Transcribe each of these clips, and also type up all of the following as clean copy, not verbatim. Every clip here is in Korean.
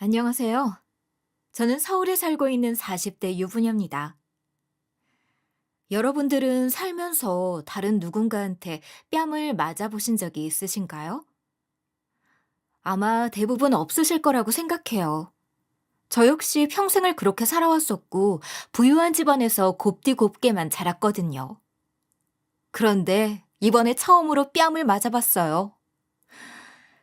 안녕하세요. 저는 서울에 살고 있는 40대 유부녀입니다. 여러분들은 살면서 다른 누군가한테 뺨을 맞아보신 적이 있으신가요? 아마 대부분 없으실 거라고 생각해요. 저 역시 평생을 그렇게 살아왔었고, 부유한 집안에서 곱디곱게만 자랐거든요. 그런데 이번에 처음으로 뺨을 맞아봤어요.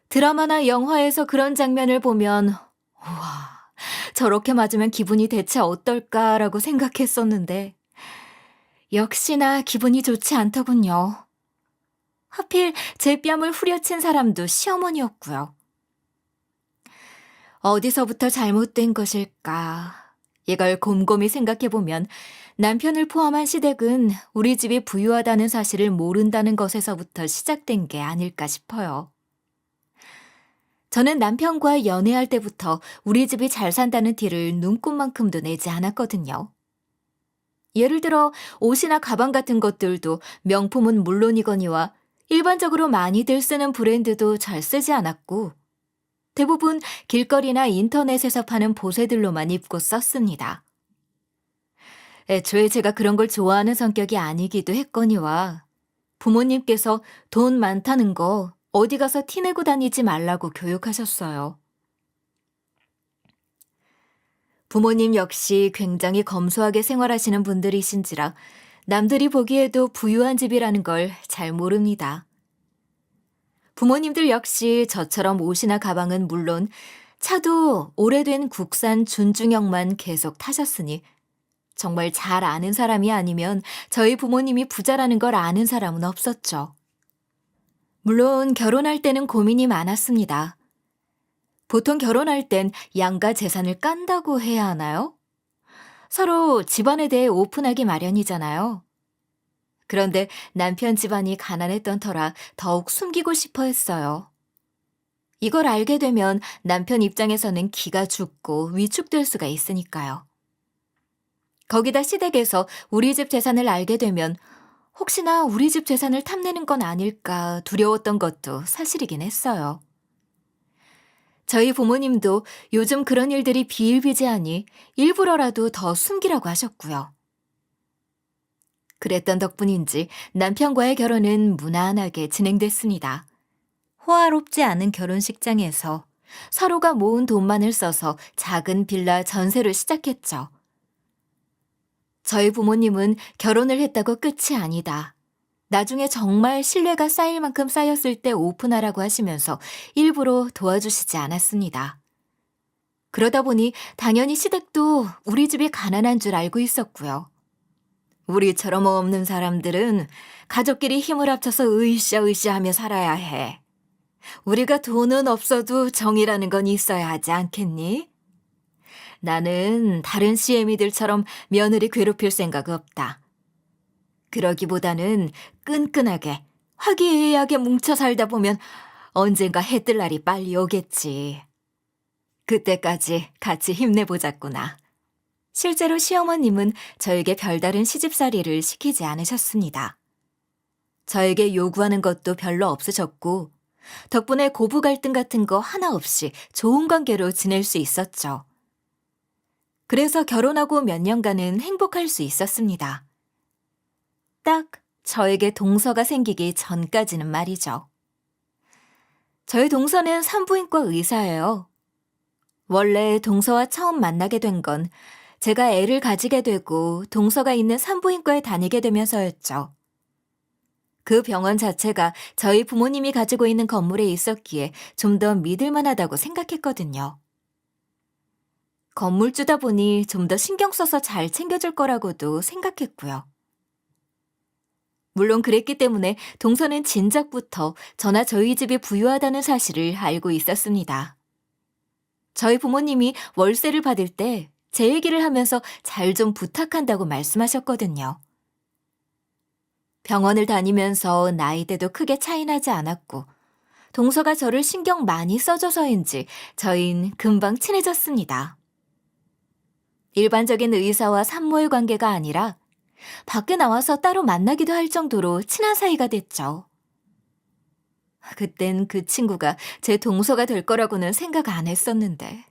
드라마나 영화에서 그런 장면을 보면, 우와, 저렇게 맞으면 기분이 대체 어떨까라고 생각했었는데, 역시나 기분이 좋지 않더군요. 하필 제 뺨을 후려친 사람도 시어머니였고요. 어디서부터 잘못된 것일까? 이걸 곰곰이 생각해보면 남편을 포함한 시댁은 우리 집이 부유하다는 사실을 모른다는 것에서부터 시작된 게 아닐까 싶어요. 저는 남편과 연애할 때부터 우리 집이 잘 산다는 티를 눈꼽만큼도 내지 않았거든요. 예를 들어 옷이나 가방 같은 것들도 명품은 물론이거니와 일반적으로 많이들 쓰는 브랜드도 잘 쓰지 않았고 대부분 길거리나 인터넷에서 파는 보세들로만 입고 썼습니다. 애초에 제가 그런 걸 좋아하는 성격이 아니기도 했거니와 부모님께서 돈 많다는 거 어디 가서 티내고 다니지 말라고 교육하셨어요. 부모님 역시 굉장히 검소하게 생활하시는 분들이신지라 남들이 보기에도 부유한 집이라는 걸 잘 모릅니다. 부모님들 역시 저처럼 옷이나 가방은 물론 차도 오래된 국산 준중형만 계속 타셨으니 정말 잘 아는 사람이 아니면 저희 부모님이 부자라는 걸 아는 사람은 없었죠. 물론 결혼할 때는 고민이 많았습니다. 보통 결혼할 땐 양가 재산을 깐다고 해야 하나요? 서로 집안에 대해 오픈하기 마련이잖아요. 그런데 남편 집안이 가난했던 터라 더욱 숨기고 싶어 했어요. 이걸 알게 되면 남편 입장에서는 기가 죽고 위축될 수가 있으니까요. 거기다 시댁에서 우리 집 재산을 알게 되면 혹시나 우리 집 재산을 탐내는 건 아닐까 두려웠던 것도 사실이긴 했어요. 저희 부모님도 요즘 그런 일들이 비일비재하니 일부러라도 더 숨기라고 하셨고요. 그랬던 덕분인지 남편과의 결혼은 무난하게 진행됐습니다. 호화롭지 않은 결혼식장에서 서로가 모은 돈만을 써서 작은 빌라 전세를 시작했죠. 저희 부모님은 결혼을 했다고 끝이 아니다. 나중에 정말 신뢰가 쌓일 만큼 쌓였을 때 오픈하라고 하시면서 일부러 도와주시지 않았습니다. 그러다 보니 당연히 시댁도 우리 집이 가난한 줄 알고 있었고요. 우리처럼 없는 사람들은 가족끼리 힘을 합쳐서 으쌰으쌰 하며 살아야 해. 우리가 돈은 없어도 정이라는 건 있어야 하지 않겠니? 나는 다른 CM이들처럼 며느리 괴롭힐 생각 없다. 그러기보다는 끈끈하게 화기애애하게 뭉쳐 살다 보면 언젠가 해뜰 날이 빨리 오겠지. 그때까지 같이 힘내보자꾸나. 실제로 시어머님은 저에게 별다른 시집살이를 시키지 않으셨습니다. 저에게 요구하는 것도 별로 없으셨고 덕분에 고부 갈등 같은 거 하나 없이 좋은 관계로 지낼 수 있었죠. 그래서 결혼하고 몇 년간은 행복할 수 있었습니다. 딱 저에게 동서가 생기기 전까지는 말이죠. 저희 동서는 산부인과 의사예요. 원래 동서와 처음 만나게 된 건 제가 애를 가지게 되고 동서가 있는 산부인과에 다니게 되면서였죠. 그 병원 자체가 저희 부모님이 가지고 있는 건물에 있었기에 좀 더 믿을 만하다고 생각했거든요. 건물주다 보니 좀 더 신경 써서 잘 챙겨줄 거라고도 생각했고요. 물론 그랬기 때문에 동서는 진작부터 저나 저희 집이 부유하다는 사실을 알고 있었습니다. 저희 부모님이 월세를 받을 때 제 얘기를 하면서 잘 좀 부탁한다고 말씀하셨거든요. 병원을 다니면서 나이대도 크게 차이나지 않았고 동서가 저를 신경 많이 써줘서인지 저흰 금방 친해졌습니다. 일반적인 의사와 산모의 관계가 아니라 밖에 나와서 따로 만나기도 할 정도로 친한 사이가 됐죠. 그땐 그 친구가 제 동서가 될 거라고는 생각 안 했었는데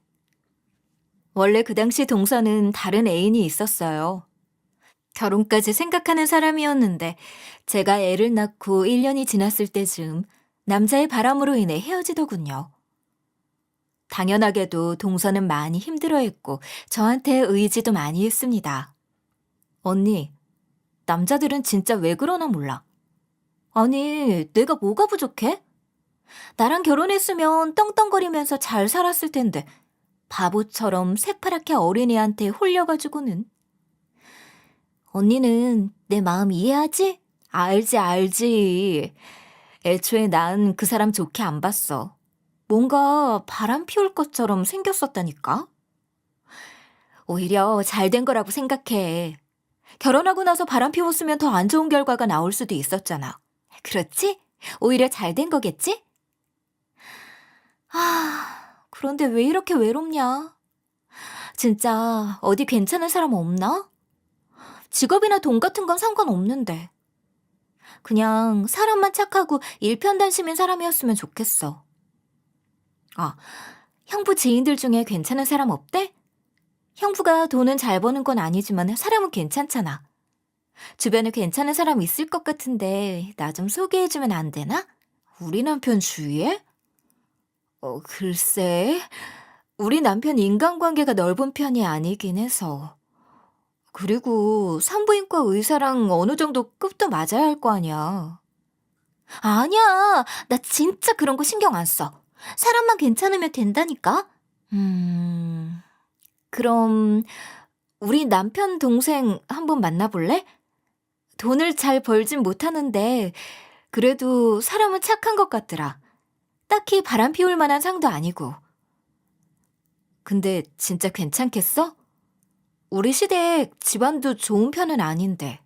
원래 그 당시 동서는 다른 애인이 있었어요. 결혼까지 생각하는 사람이었는데 제가 애를 낳고 1년이 지났을 때쯤 남자의 바람으로 인해 헤어지더군요. 당연하게도 동서는 많이 힘들어했고 저한테 의지도 많이 했습니다. 언니, 남자들은 진짜 왜 그러나 몰라. 아니, 내가 뭐가 부족해? 나랑 결혼했으면 떵떵거리면서 잘 살았을 텐데 바보처럼 새파랗게 어린애한테 홀려가지고는. 언니는 내 마음 이해하지? 알지, 알지. 애초에 난 그 사람 좋게 안 봤어. 뭔가 바람 피울 것처럼 생겼었다니까? 오히려 잘 된 거라고 생각해. 결혼하고 나서 바람 피웠으면 더 안 좋은 결과가 나올 수도 있었잖아. 그렇지? 오히려 잘 된 거겠지? 그런데 왜 이렇게 외롭냐? 진짜 어디 괜찮은 사람 없나? 직업이나 돈 같은 건 상관없는데. 그냥 사람만 착하고 일편단심인 사람이었으면 좋겠어. 아, 형부 지인들 중에 괜찮은 사람 없대? 형부가 돈은 잘 버는 건 아니지만 사람은 괜찮잖아. 주변에 괜찮은 사람 있을 것 같은데 나 좀 소개해주면 안 되나? 우리 남편 주위에? 글쎄. 우리 남편 인간관계가 넓은 편이 아니긴 해서. 그리고 산부인과 의사랑 어느 정도 급도 맞아야 할 거 아니야. 아니야. 나 진짜 그런 거 신경 안 써. 사람만 괜찮으면 된다니까? 그럼 우리 남편 동생 한번 만나볼래? 돈을 잘 벌진 못하는데 그래도 사람은 착한 것 같더라. 딱히 바람 피울 만한 상도 아니고. 근데 진짜 괜찮겠어? 우리 시댁 집안도 좋은 편은 아닌데.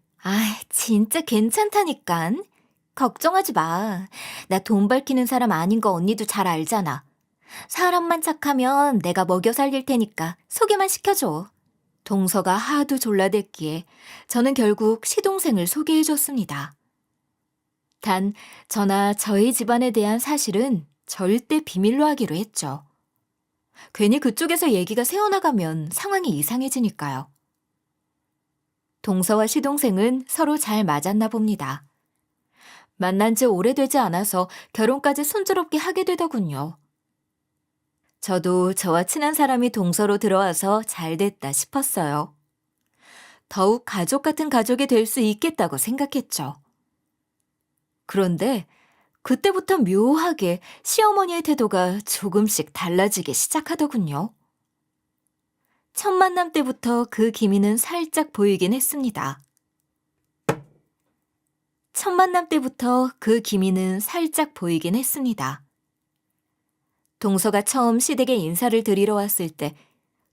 진짜 괜찮다니깐. 걱정하지 마. 나 돈 밝히는 사람 아닌 거 언니도 잘 알잖아. 사람만 착하면 내가 먹여 살릴 테니까 소개만 시켜줘. 동서가 하도 졸라댔기에 저는 결국 시동생을 소개해줬습니다. 단, 저나 저희 집안에 대한 사실은 절대 비밀로 하기로 했죠. 괜히 그쪽에서 얘기가 새어나가면 상황이 이상해지니까요. 동서와 시동생은 서로 잘 맞았나 봅니다. 만난 지 오래되지 않아서 결혼까지 순조롭게 하게 되더군요. 저도 저와 친한 사람이 동서로 들어와서 잘 됐다 싶었어요. 더욱 가족 같은 가족이 될 수 있겠다고 생각했죠. 그런데 그때부터 묘하게 시어머니의 태도가 조금씩 달라지기 시작하더군요. 첫 만남 때부터 그 기미는 살짝 보이긴 했습니다. 첫 만남 때부터 그 기미는 살짝 보이긴 했습니다. 동서가 처음 시댁에 인사를 드리러 왔을 때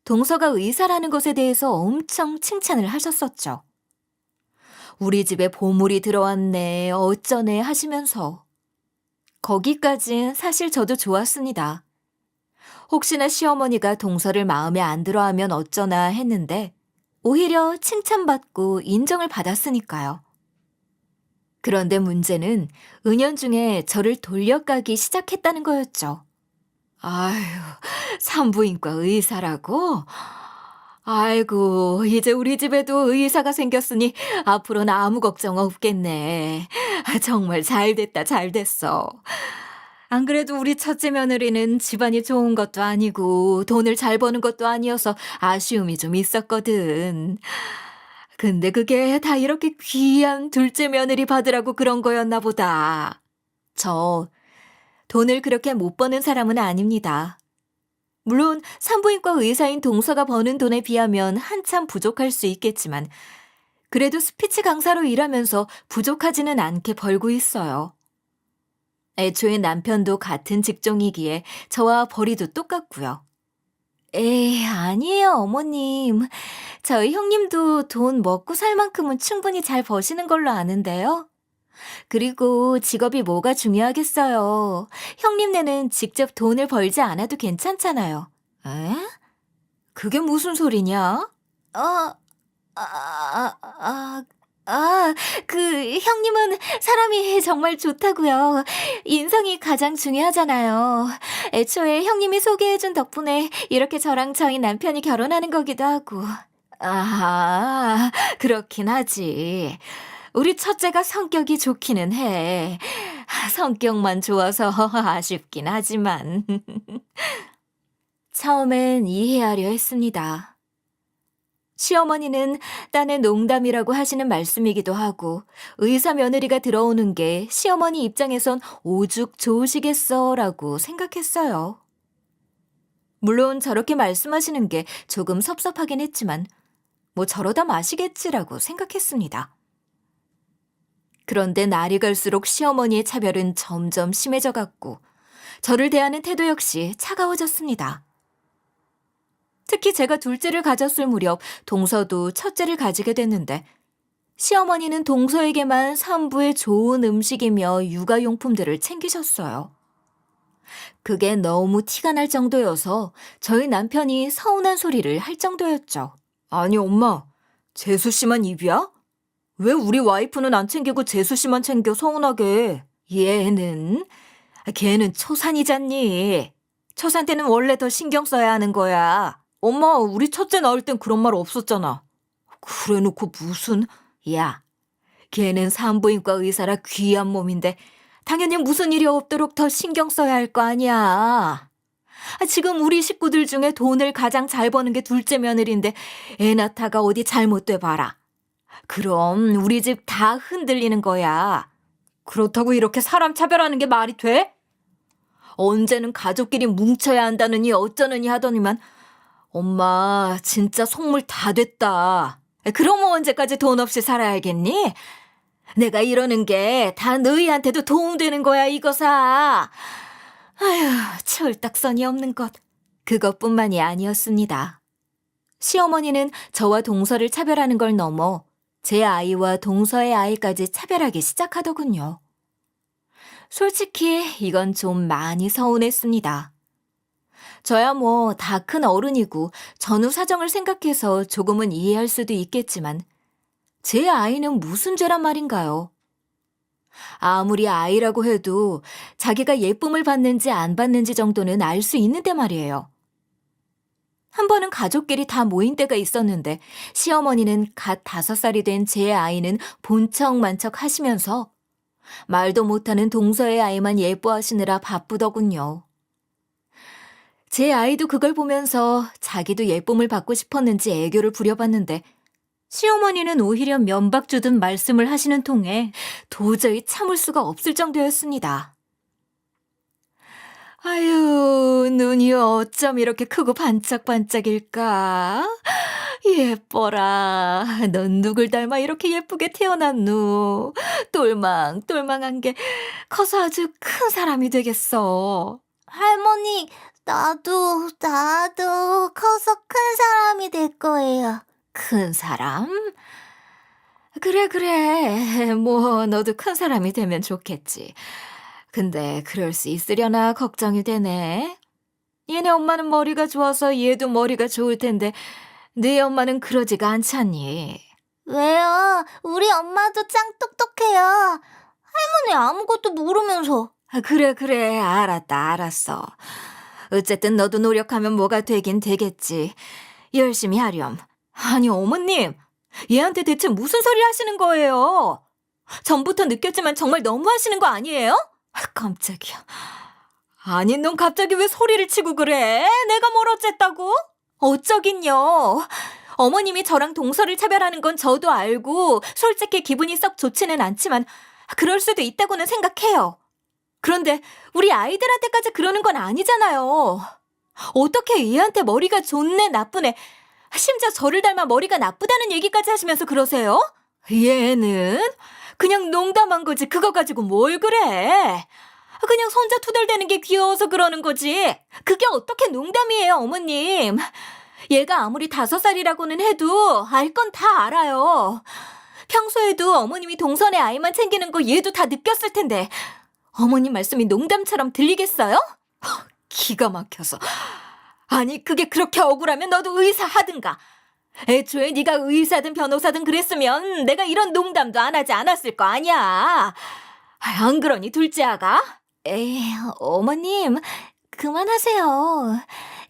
동서가 의사라는 것에 대해서 엄청 칭찬을 하셨었죠. 우리 집에 보물이 들어왔네, 어쩌네 하시면서. 거기까진 사실 저도 좋았습니다. 혹시나 시어머니가 동서를 마음에 안 들어하면 어쩌나 했는데 오히려 칭찬받고 인정을 받았으니까요. 그런데 문제는 은연중에 저를 돌려까기 시작했다는 거였죠. 아휴, 산부인과 의사라고? 아이고, 이제 우리 집에도 의사가 생겼으니 앞으로는 아무 걱정 없겠네. 정말 잘 됐다, 잘 됐어. 안 그래도 우리 첫째 며느리는 집안이 좋은 것도 아니고 돈을 잘 버는 것도 아니어서 아쉬움이 좀 있었거든. 근데 그게 다 이렇게 귀한 둘째 며느리 받으라고 그런 거였나 보다. 저 돈을 그렇게 못 버는 사람은 아닙니다. 물론 산부인과 의사인 동서가 버는 돈에 비하면 한참 부족할 수 있겠지만 그래도 스피치 강사로 일하면서 부족하지는 않게 벌고 있어요. 애초에 남편도 같은 직종이기에 저와 벌이도 똑같고요. 에이, 아니에요, 어머님. 저희 형님도 돈 먹고 살 만큼은 충분히 잘 버시는 걸로 아는데요. 그리고 직업이 뭐가 중요하겠어요. 형님네는 직접 돈을 벌지 않아도 괜찮잖아요. 에? 그게 무슨 소리냐? 아, 아, 아, 아, 아, 형님은 사람이 정말 좋다고요. 인성이 가장 중요하잖아요. 애초에 형님이 소개해준 덕분에 이렇게 저랑 저희 남편이 결혼하는 거기도 하고. 아, 그렇긴 하지. 우리 첫째가 성격이 좋기는 해. 성격만 좋아서 아쉽긴 하지만. 처음엔 이해하려 했습니다. 시어머니는 딴에 농담이라고 하시는 말씀이기도 하고 의사 며느리가 들어오는 게 시어머니 입장에선 오죽 좋으시겠어라고 생각했어요. 물론 저렇게 말씀하시는 게 조금 섭섭하긴 했지만 뭐 저러다 마시겠지라고 생각했습니다. 그런데 날이 갈수록 시어머니의 차별은 점점 심해져 갔고 저를 대하는 태도 역시 차가워졌습니다. 특히 제가 둘째를 가졌을 무렵 동서도 첫째를 가지게 됐는데 시어머니는 동서에게만 산부의 좋은 음식이며 육아용품들을 챙기셨어요. 그게 너무 티가 날 정도여서 저희 남편이 서운한 소리를 할 정도였죠. 아니 엄마, 재수 씨만 입이야? 왜 우리 와이프는 안 챙기고 재수 씨만 챙겨 서운하게? 걔는 초산이잖니. 초산 때는 원래 더 신경 써야 하는 거야. 엄마, 우리 첫째 낳을 땐 그런 말 없었잖아. 그래놓고 무슨... 야, 걔는 산부인과 의사라 귀한 몸인데 당연히 무슨 일이 없도록 더 신경 써야 할 거 아니야. 지금 우리 식구들 중에 돈을 가장 잘 버는 게 둘째 며느리인데 애 낳다가 어디 잘못돼 봐라. 그럼 우리 집 다 흔들리는 거야. 그렇다고 이렇게 사람 차별하는 게 말이 돼? 언제는 가족끼리 뭉쳐야 한다느니 어쩌느니 하더니만 엄마 진짜 속물 다 됐다. 그럼 언제까지 돈 없이 살아야겠니? 내가 이러는 게 다 너희한테도 도움되는 거야 이거사. 아휴, 철딱선이 없는 것. 그것뿐만이 아니었습니다. 시어머니는 저와 동서를 차별하는 걸 넘어 제 아이와 동서의 아이까지 차별하기 시작하더군요. 솔직히 이건 좀 많이 서운했습니다. 저야 뭐 다 큰 어른이고 전후 사정을 생각해서 조금은 이해할 수도 있겠지만 제 아이는 무슨 죄란 말인가요? 아무리 아이라고 해도 자기가 예쁨을 받는지 안 받는지 정도는 알 수 있는데 말이에요. 한 번은 가족끼리 다 모인 때가 있었는데 시어머니는 갓 5살이 된 제 아이는 본척만척 하시면서 말도 못하는 동서의 아이만 예뻐하시느라 바쁘더군요. 제 아이도 그걸 보면서 자기도 예쁨을 받고 싶었는지 애교를 부려봤는데 시어머니는 오히려 면박 주듯 말씀을 하시는 통에 도저히 참을 수가 없을 정도였습니다. 아유, 눈이 어쩜 이렇게 크고 반짝반짝일까? 예뻐라. 넌 누굴 닮아 이렇게 예쁘게 태어났누? 똘망똘망한 게 커서 아주 큰 사람이 되겠어. 할머니, 나도 커서 큰 사람이 될 거예요. 큰 사람? 그래. 뭐 너도 큰 사람이 되면 좋겠지. 근데 그럴 수 있으려나 걱정이 되네. 얘네 엄마는 머리가 좋아서 얘도 머리가 좋을 텐데 네 엄마는 그러지가 않잖니. 왜요? 우리 엄마도 짱 똑똑해요. 할머니 아무것도 모르면서. 그래. 알았어. 어쨌든 너도 노력하면 뭐가 되긴 되겠지. 열심히 하렴. 아니 어머님, 얘한테 대체 무슨 소리 하시는 거예요? 전부터 느꼈지만 정말 너무 하시는 거 아니에요? 깜짝이야. 아니 넌 갑자기 왜 소리를 치고 그래? 내가 뭘 어쨌다고? 어쩌긴요. 어머님이 저랑 동서를 차별하는 건 저도 알고 솔직히 기분이 썩 좋지는 않지만 그럴 수도 있다고는 생각해요. 그런데 우리 아이들한테까지 그러는 건 아니잖아요. 어떻게 얘한테 머리가 좋네 나쁘네 심지어 저를 닮아 머리가 나쁘다는 얘기까지 하시면서 그러세요? 얘는 그냥 농담한 거지 그거 가지고 뭘 그래. 그냥 손자 투덜대는 게 귀여워서 그러는 거지. 그게 어떻게 농담이에요 어머님. 얘가 아무리 5살이라고는 해도 알 건 다 알아요. 평소에도 어머님이 동선의 아이만 챙기는 거 얘도 다 느꼈을 텐데 어머님 말씀이 농담처럼 들리겠어요? 기가 막혀서. 아니 그게 그렇게 억울하면 너도 의사 하든가. 애초에 네가 의사든 변호사든 그랬으면 내가 이런 농담도 안 하지 않았을 거 아니야. 안 그러니 둘째 아가? 에이, 어머님, 그만하세요.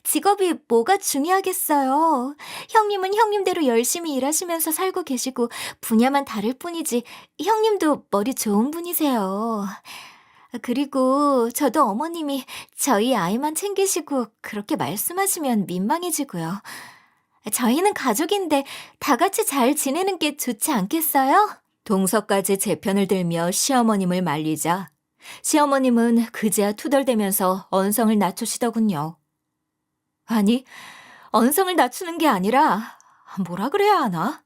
직업이 뭐가 중요하겠어요. 형님은 형님대로 열심히 일하시면서 살고 계시고 분야만 다를 뿐이지 형님도 머리 좋은 분이세요. 그리고 저도 어머님이 저희 아이만 챙기시고 그렇게 말씀하시면 민망해지고요. 저희는 가족인데 다 같이 잘 지내는 게 좋지 않겠어요? 동서까지 제 편을 들며 시어머님을 말리자 시어머님은 그제야 투덜대면서 언성을 낮추시더군요. 아니, 언성을 낮추는 게 아니라 뭐라 그래야 하나?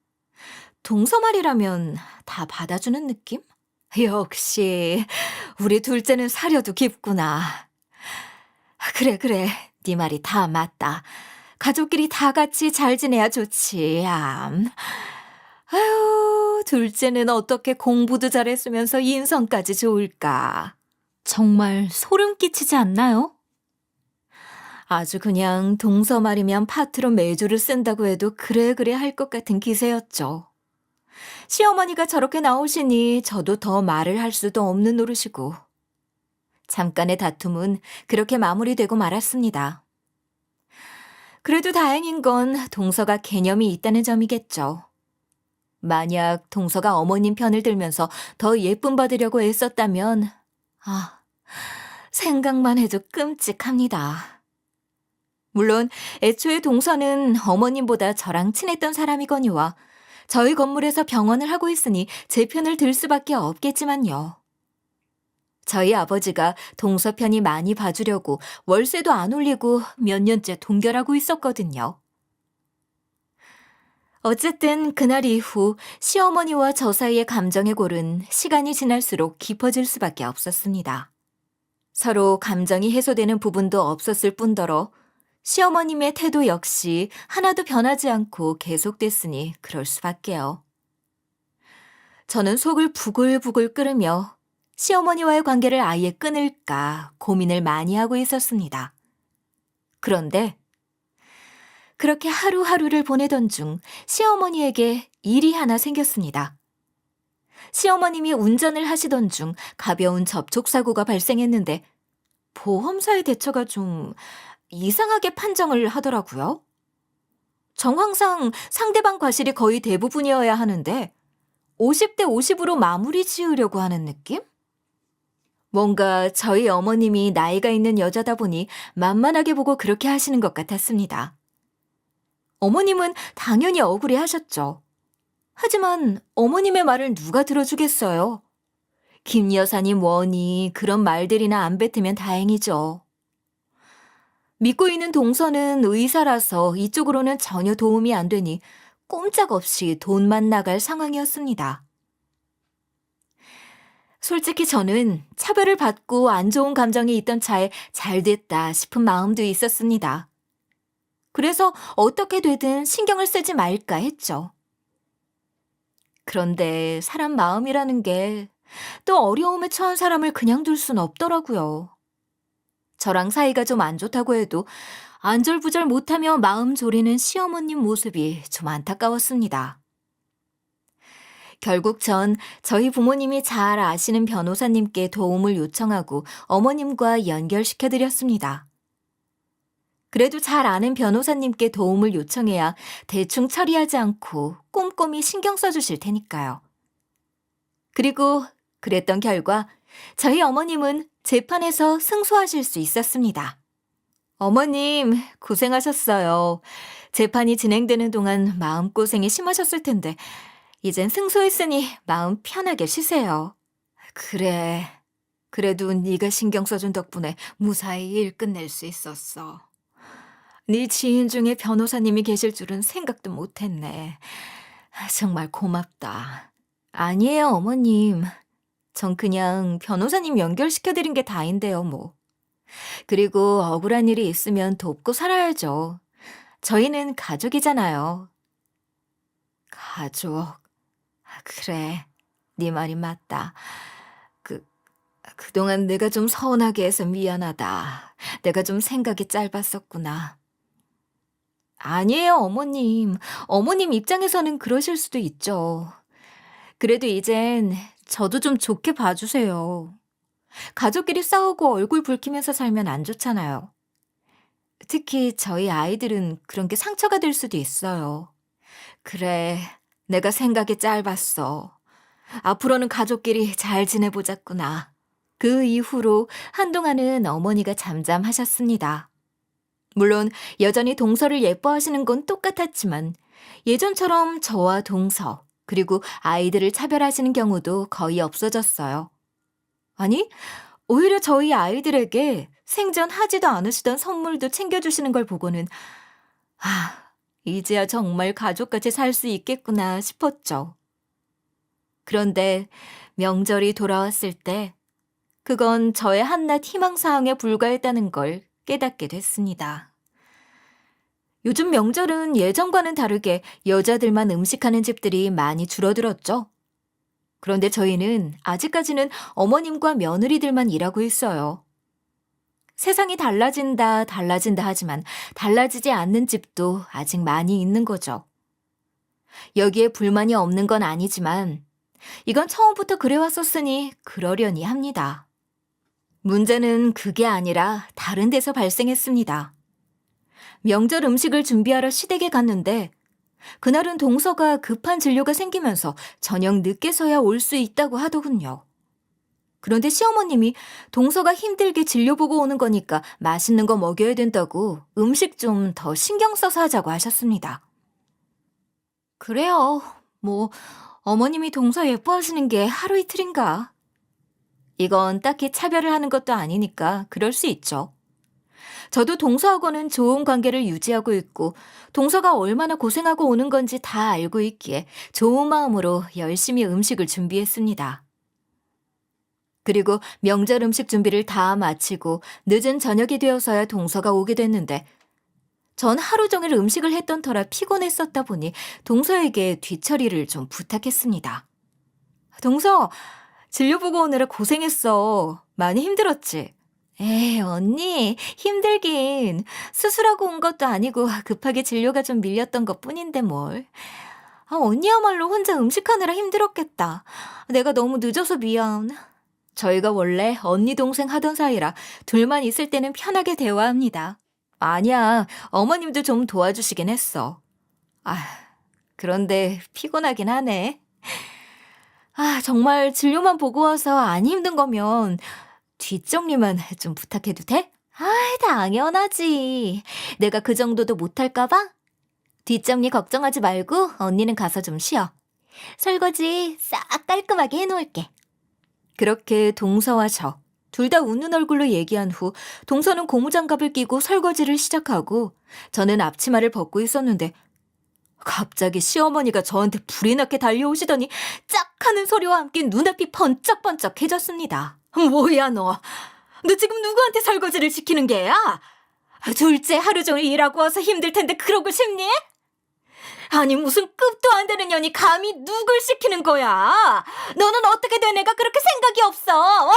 동서 말이라면 다 받아주는 느낌? 역시 우리 둘째는 사려도 깊구나. 그래, 네 말이 다 맞다. 가족끼리 다 같이 잘 지내야 좋지. 아유, 둘째는 어떻게 공부도 잘했으면서 인성까지 좋을까? 정말 소름 끼치지 않나요? 아주 그냥 동서 말이면 파트로 매주를 쓴다고 해도 그래 할 것 같은 기세였죠. 시어머니가 저렇게 나오시니 저도 더 말을 할 수도 없는 노릇이고. 잠깐의 다툼은 그렇게 마무리되고 말았습니다. 그래도 다행인 건 동서가 개념이 있다는 점이겠죠. 만약 동서가 어머님 편을 들면서 더 예쁨 받으려고 애썼다면, 생각만 해도 끔찍합니다. 물론 애초에 동서는 어머님보다 저랑 친했던 사람이거니와 저희 건물에서 병원을 하고 있으니 제 편을 들 수밖에 없겠지만요. 저희 아버지가 동서 편이 많이 봐주려고 월세도 안 올리고 몇 년째 동결하고 있었거든요. 어쨌든 그날 이후 시어머니와 저 사이의 감정의 골은 시간이 지날수록 깊어질 수밖에 없었습니다. 서로 감정이 해소되는 부분도 없었을 뿐더러 시어머님의 태도 역시 하나도 변하지 않고 계속됐으니 그럴 수밖에요. 저는 속을 부글부글 끓으며 시어머니와의 관계를 아예 끊을까 고민을 많이 하고 있었습니다. 그런데 그렇게 하루하루를 보내던 중 시어머니에게 일이 하나 생겼습니다. 시어머님이 운전을 하시던 중 가벼운 접촉사고가 발생했는데 보험사의 대처가 좀 이상하게 판정을 하더라고요. 정황상 상대방 과실이 거의 대부분이어야 하는데 50대 50으로 마무리 지으려고 하는 느낌? 뭔가 저희 어머님이 나이가 있는 여자다 보니 만만하게 보고 그렇게 하시는 것 같았습니다. 어머님은 당연히 억울해 하셨죠. 하지만 어머님의 말을 누가 들어주겠어요. 김 여사님 원이 그런 말들이나 안 뱉으면 다행이죠. 믿고 있는 동서는 의사라서 이쪽으로는 전혀 도움이 안 되니 꼼짝없이 돈만 나갈 상황이었습니다. 솔직히 저는 차별을 받고 안 좋은 감정이 있던 차에 잘 됐다 싶은 마음도 있었습니다. 그래서 어떻게 되든 신경을 쓰지 말까 했죠. 그런데 사람 마음이라는 게 또 어려움에 처한 사람을 그냥 둘 순 없더라고요. 저랑 사이가 좀 안 좋다고 해도 안절부절 못하며 마음 졸이는 시어머님 모습이 좀 안타까웠습니다. 결국 전 저희 부모님이 잘 아시는 변호사님께 도움을 요청하고 어머님과 연결시켜드렸습니다. 그래도 잘 아는 변호사님께 도움을 요청해야 대충 처리하지 않고 꼼꼼히 신경 써주실 테니까요. 그리고 그랬던 결과 저희 어머님은 재판에서 승소하실 수 있었습니다. 어머님, 고생하셨어요. 재판이 진행되는 동안 마음고생이 심하셨을 텐데 이젠 승소했으니 마음 편하게 쉬세요. 그래. 그래도 네가 신경 써준 덕분에 무사히 일 끝낼 수 있었어. 네 지인 중에 변호사님이 계실 줄은 생각도 못했네. 정말 고맙다. 아니에요, 어머님. 전 그냥 변호사님 연결시켜드린 게 다인데요, 뭐. 그리고 억울한 일이 있으면 돕고 살아야죠. 저희는 가족이잖아요. 가족. 그래, 네 말이 맞다. 그동안 내가 좀 서운하게 해서 미안하다. 내가 좀 생각이 짧았었구나. 아니에요, 어머님. 어머님 입장에서는 그러실 수도 있죠. 그래도 이젠 저도 좀 좋게 봐주세요. 가족끼리 싸우고 얼굴 붉히면서 살면 안 좋잖아요. 특히 저희 아이들은 그런 게 상처가 될 수도 있어요. 그래, 내가 생각이 짧았어. 앞으로는 가족끼리 잘 지내보자꾸나. 그 이후로 한동안은 어머니가 잠잠하셨습니다. 물론 여전히 동서를 예뻐하시는 건 똑같았지만 예전처럼 저와 동서, 그리고 아이들을 차별하시는 경우도 거의 없어졌어요. 아니, 오히려 저희 아이들에게 생전 하지도 않으시던 선물도 챙겨주시는 걸 보고는 이제야 정말 가족같이 살 수 있겠구나 싶었죠. 그런데 명절이 돌아왔을 때 그건 저의 한낱 희망사항에 불과했다는 걸 깨닫게 됐습니다. 요즘 명절은 예전과는 다르게 여자들만 음식하는 집들이 많이 줄어들었죠. 그런데 저희는 아직까지는 어머님과 며느리들만 일하고 있어요. 세상이 달라진다, 달라진다 하지만 달라지지 않는 집도 아직 많이 있는 거죠. 여기에 불만이 없는 건 아니지만 이건 처음부터 그래왔었으니 그러려니 합니다. 문제는 그게 아니라 다른 데서 발생했습니다. 명절 음식을 준비하러 시댁에 갔는데 그날은 동서가 급한 진료가 생기면서 저녁 늦게서야 올 수 있다고 하더군요. 그런데 시어머님이 동서가 힘들게 진료 보고 오는 거니까 맛있는 거 먹여야 된다고 음식 좀 더 신경 써서 하자고 하셨습니다. 그래요. 뭐 어머님이 동서 예뻐하시는 게 하루 이틀인가. 이건 딱히 차별을 하는 것도 아니니까 그럴 수 있죠. 저도 동서하고는 좋은 관계를 유지하고 있고 동서가 얼마나 고생하고 오는 건지 다 알고 있기에 좋은 마음으로 열심히 음식을 준비했습니다. 그리고 명절 음식 준비를 다 마치고 늦은 저녁이 되어서야 동서가 오게 됐는데 전 하루 종일 음식을 했던 터라 피곤했었다 보니 동서에게 뒤처리를 좀 부탁했습니다. 동서, 진료 보고 오느라 고생했어. 많이 힘들었지? 에이, 언니, 힘들긴. 수술하고 온 것도 아니고 급하게 진료가 좀 밀렸던 것 뿐인데 뭘. 언니야말로 혼자 음식하느라 힘들었겠다. 내가 너무 늦어서 미안. 저희가 원래 언니 동생 하던 사이라 둘만 있을 때는 편하게 대화합니다. 아니야, 어머님도 좀 도와주시긴 했어. 그런데 피곤하긴 하네. 정말 진료만 보고 와서 안 힘든 거면 뒷정리만 좀 부탁해도 돼? 당연하지. 내가 그 정도도 못할까 봐? 뒷정리 걱정하지 말고 언니는 가서 좀 쉬어. 설거지 싹 깔끔하게 해놓을게. 그렇게 동서와 저, 둘 다 웃는 얼굴로 얘기한 후 동서는 고무장갑을 끼고 설거지를 시작하고 저는 앞치마를 벗고 있었는데 갑자기 시어머니가 저한테 불이 나게 달려오시더니 짝 하는 소리와 함께 눈앞이 번쩍번쩍해졌습니다. 뭐야 너? 너 지금 누구한테 설거지를 시키는 게야? 둘째 하루 종일 일하고 와서 힘들 텐데 그러고 싶니? 아니 무슨 급도 안 되는 년이 감히 누굴 시키는 거야? 너는 어떻게 된 애가 그렇게 생각이 없어? 어?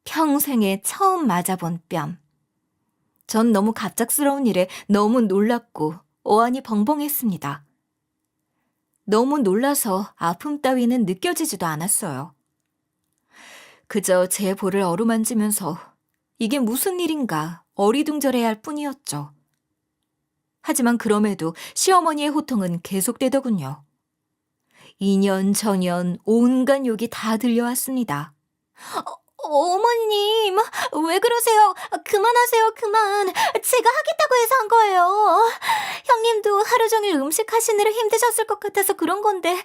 평생에 처음 맞아본 뺨. 전 너무 갑작스러운 일에 너무 놀랐고 어안이 벙벙했습니다. 너무 놀라서 아픔 따위는 느껴지지도 않았어요. 그저 제 볼을 어루만지면서 이게 무슨 일인가 어리둥절해야 할 뿐이었죠. 하지만 그럼에도 시어머니의 호통은 계속되더군요. 2년 전년 온갖 욕이 다 들려왔습니다. 어머님, 왜 그러세요? 그만하세요, 그만. 제가 하겠다고 해서 한 거예요. 형님도 하루 종일 음식 하시느라 힘드셨을 것 같아서 그런 건데.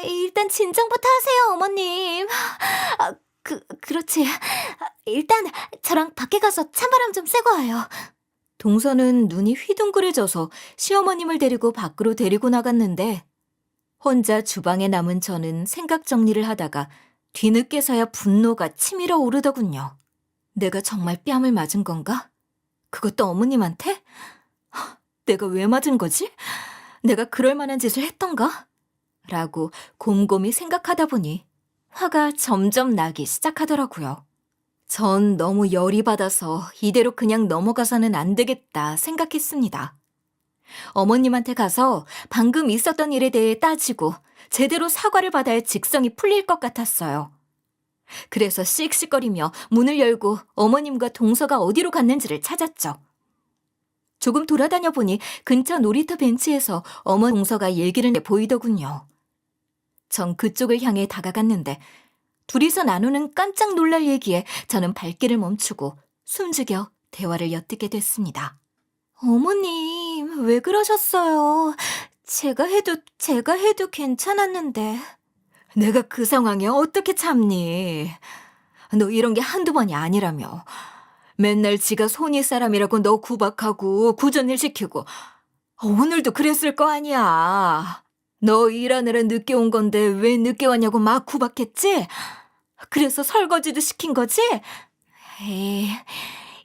일단 진정부터 하세요, 어머님. 그렇지. 일단 저랑 밖에 가서 찬바람 좀 쐬고 와요. 동서는 눈이 휘둥그레져서 시어머님을 데리고 밖으로 데리고 나갔는데 혼자 주방에 남은 저는 생각 정리를 하다가 뒤늦게서야 분노가 치밀어 오르더군요. 내가 정말 뺨을 맞은 건가? 그것도 어머님한테? 내가 왜 맞은 거지? 내가 그럴 만한 짓을 했던가? 라고 곰곰이 생각하다 보니 화가 점점 나기 시작하더라고요. 전 너무 열이 받아서 이대로 그냥 넘어가서는 안 되겠다 생각했습니다. 어머님한테 가서 방금 있었던 일에 대해 따지고 제대로 사과를 받아야 직성이 풀릴 것 같았어요. 그래서 씩씩거리며 문을 열고 어머님과 동서가 어디로 갔는지를 찾았죠. 조금 돌아다녀 보니 근처 놀이터 벤치에서 어머 동서가 얘기를 내 보이더군요. 전 그쪽을 향해 다가갔는데 둘이서 나누는 깜짝 놀랄 얘기에 저는 발길을 멈추고 숨죽여 대화를 엿듣게 됐습니다. 어머님, 왜 그러셨어요? 제가 해도 괜찮았는데. 내가 그 상황에 어떻게 참니? 너 이런 게 한두 번이 아니라며. 맨날 지가 손이 사람이라고 너 구박하고 구전일 시키고 오늘도 그랬을 거 아니야. 너 일하느라 늦게 온 건데 왜 늦게 왔냐고 막 구박했지? 그래서 설거지도 시킨 거지? 에이,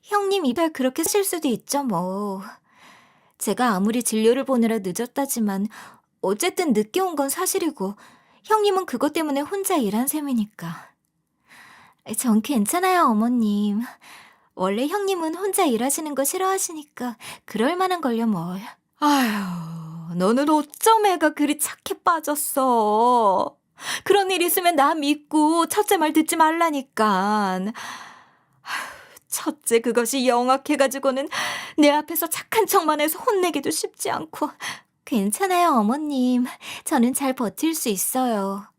형님 입에 그렇게 쓸 수도 있죠 뭐. 제가 아무리 진료를 보느라 늦었다지만 어쨌든 늦게 온 건 사실이고 형님은 그것 때문에 혼자 일한 셈이니까. 전 괜찮아요, 어머님. 원래 형님은 혼자 일하시는 거 싫어하시니까 그럴 만한 걸요, 뭘. 아휴, 너는 어쩜 애가 그리 착해 빠졌어. 그런 일 있으면 나 믿고 첫째 말 듣지 말라니까. 첫째 그것이 영악해가지고는 내 앞에서 착한 척만 해서 혼내기도 쉽지 않고. 괜찮아요, 어머님. 저는 잘 버틸 수 있어요.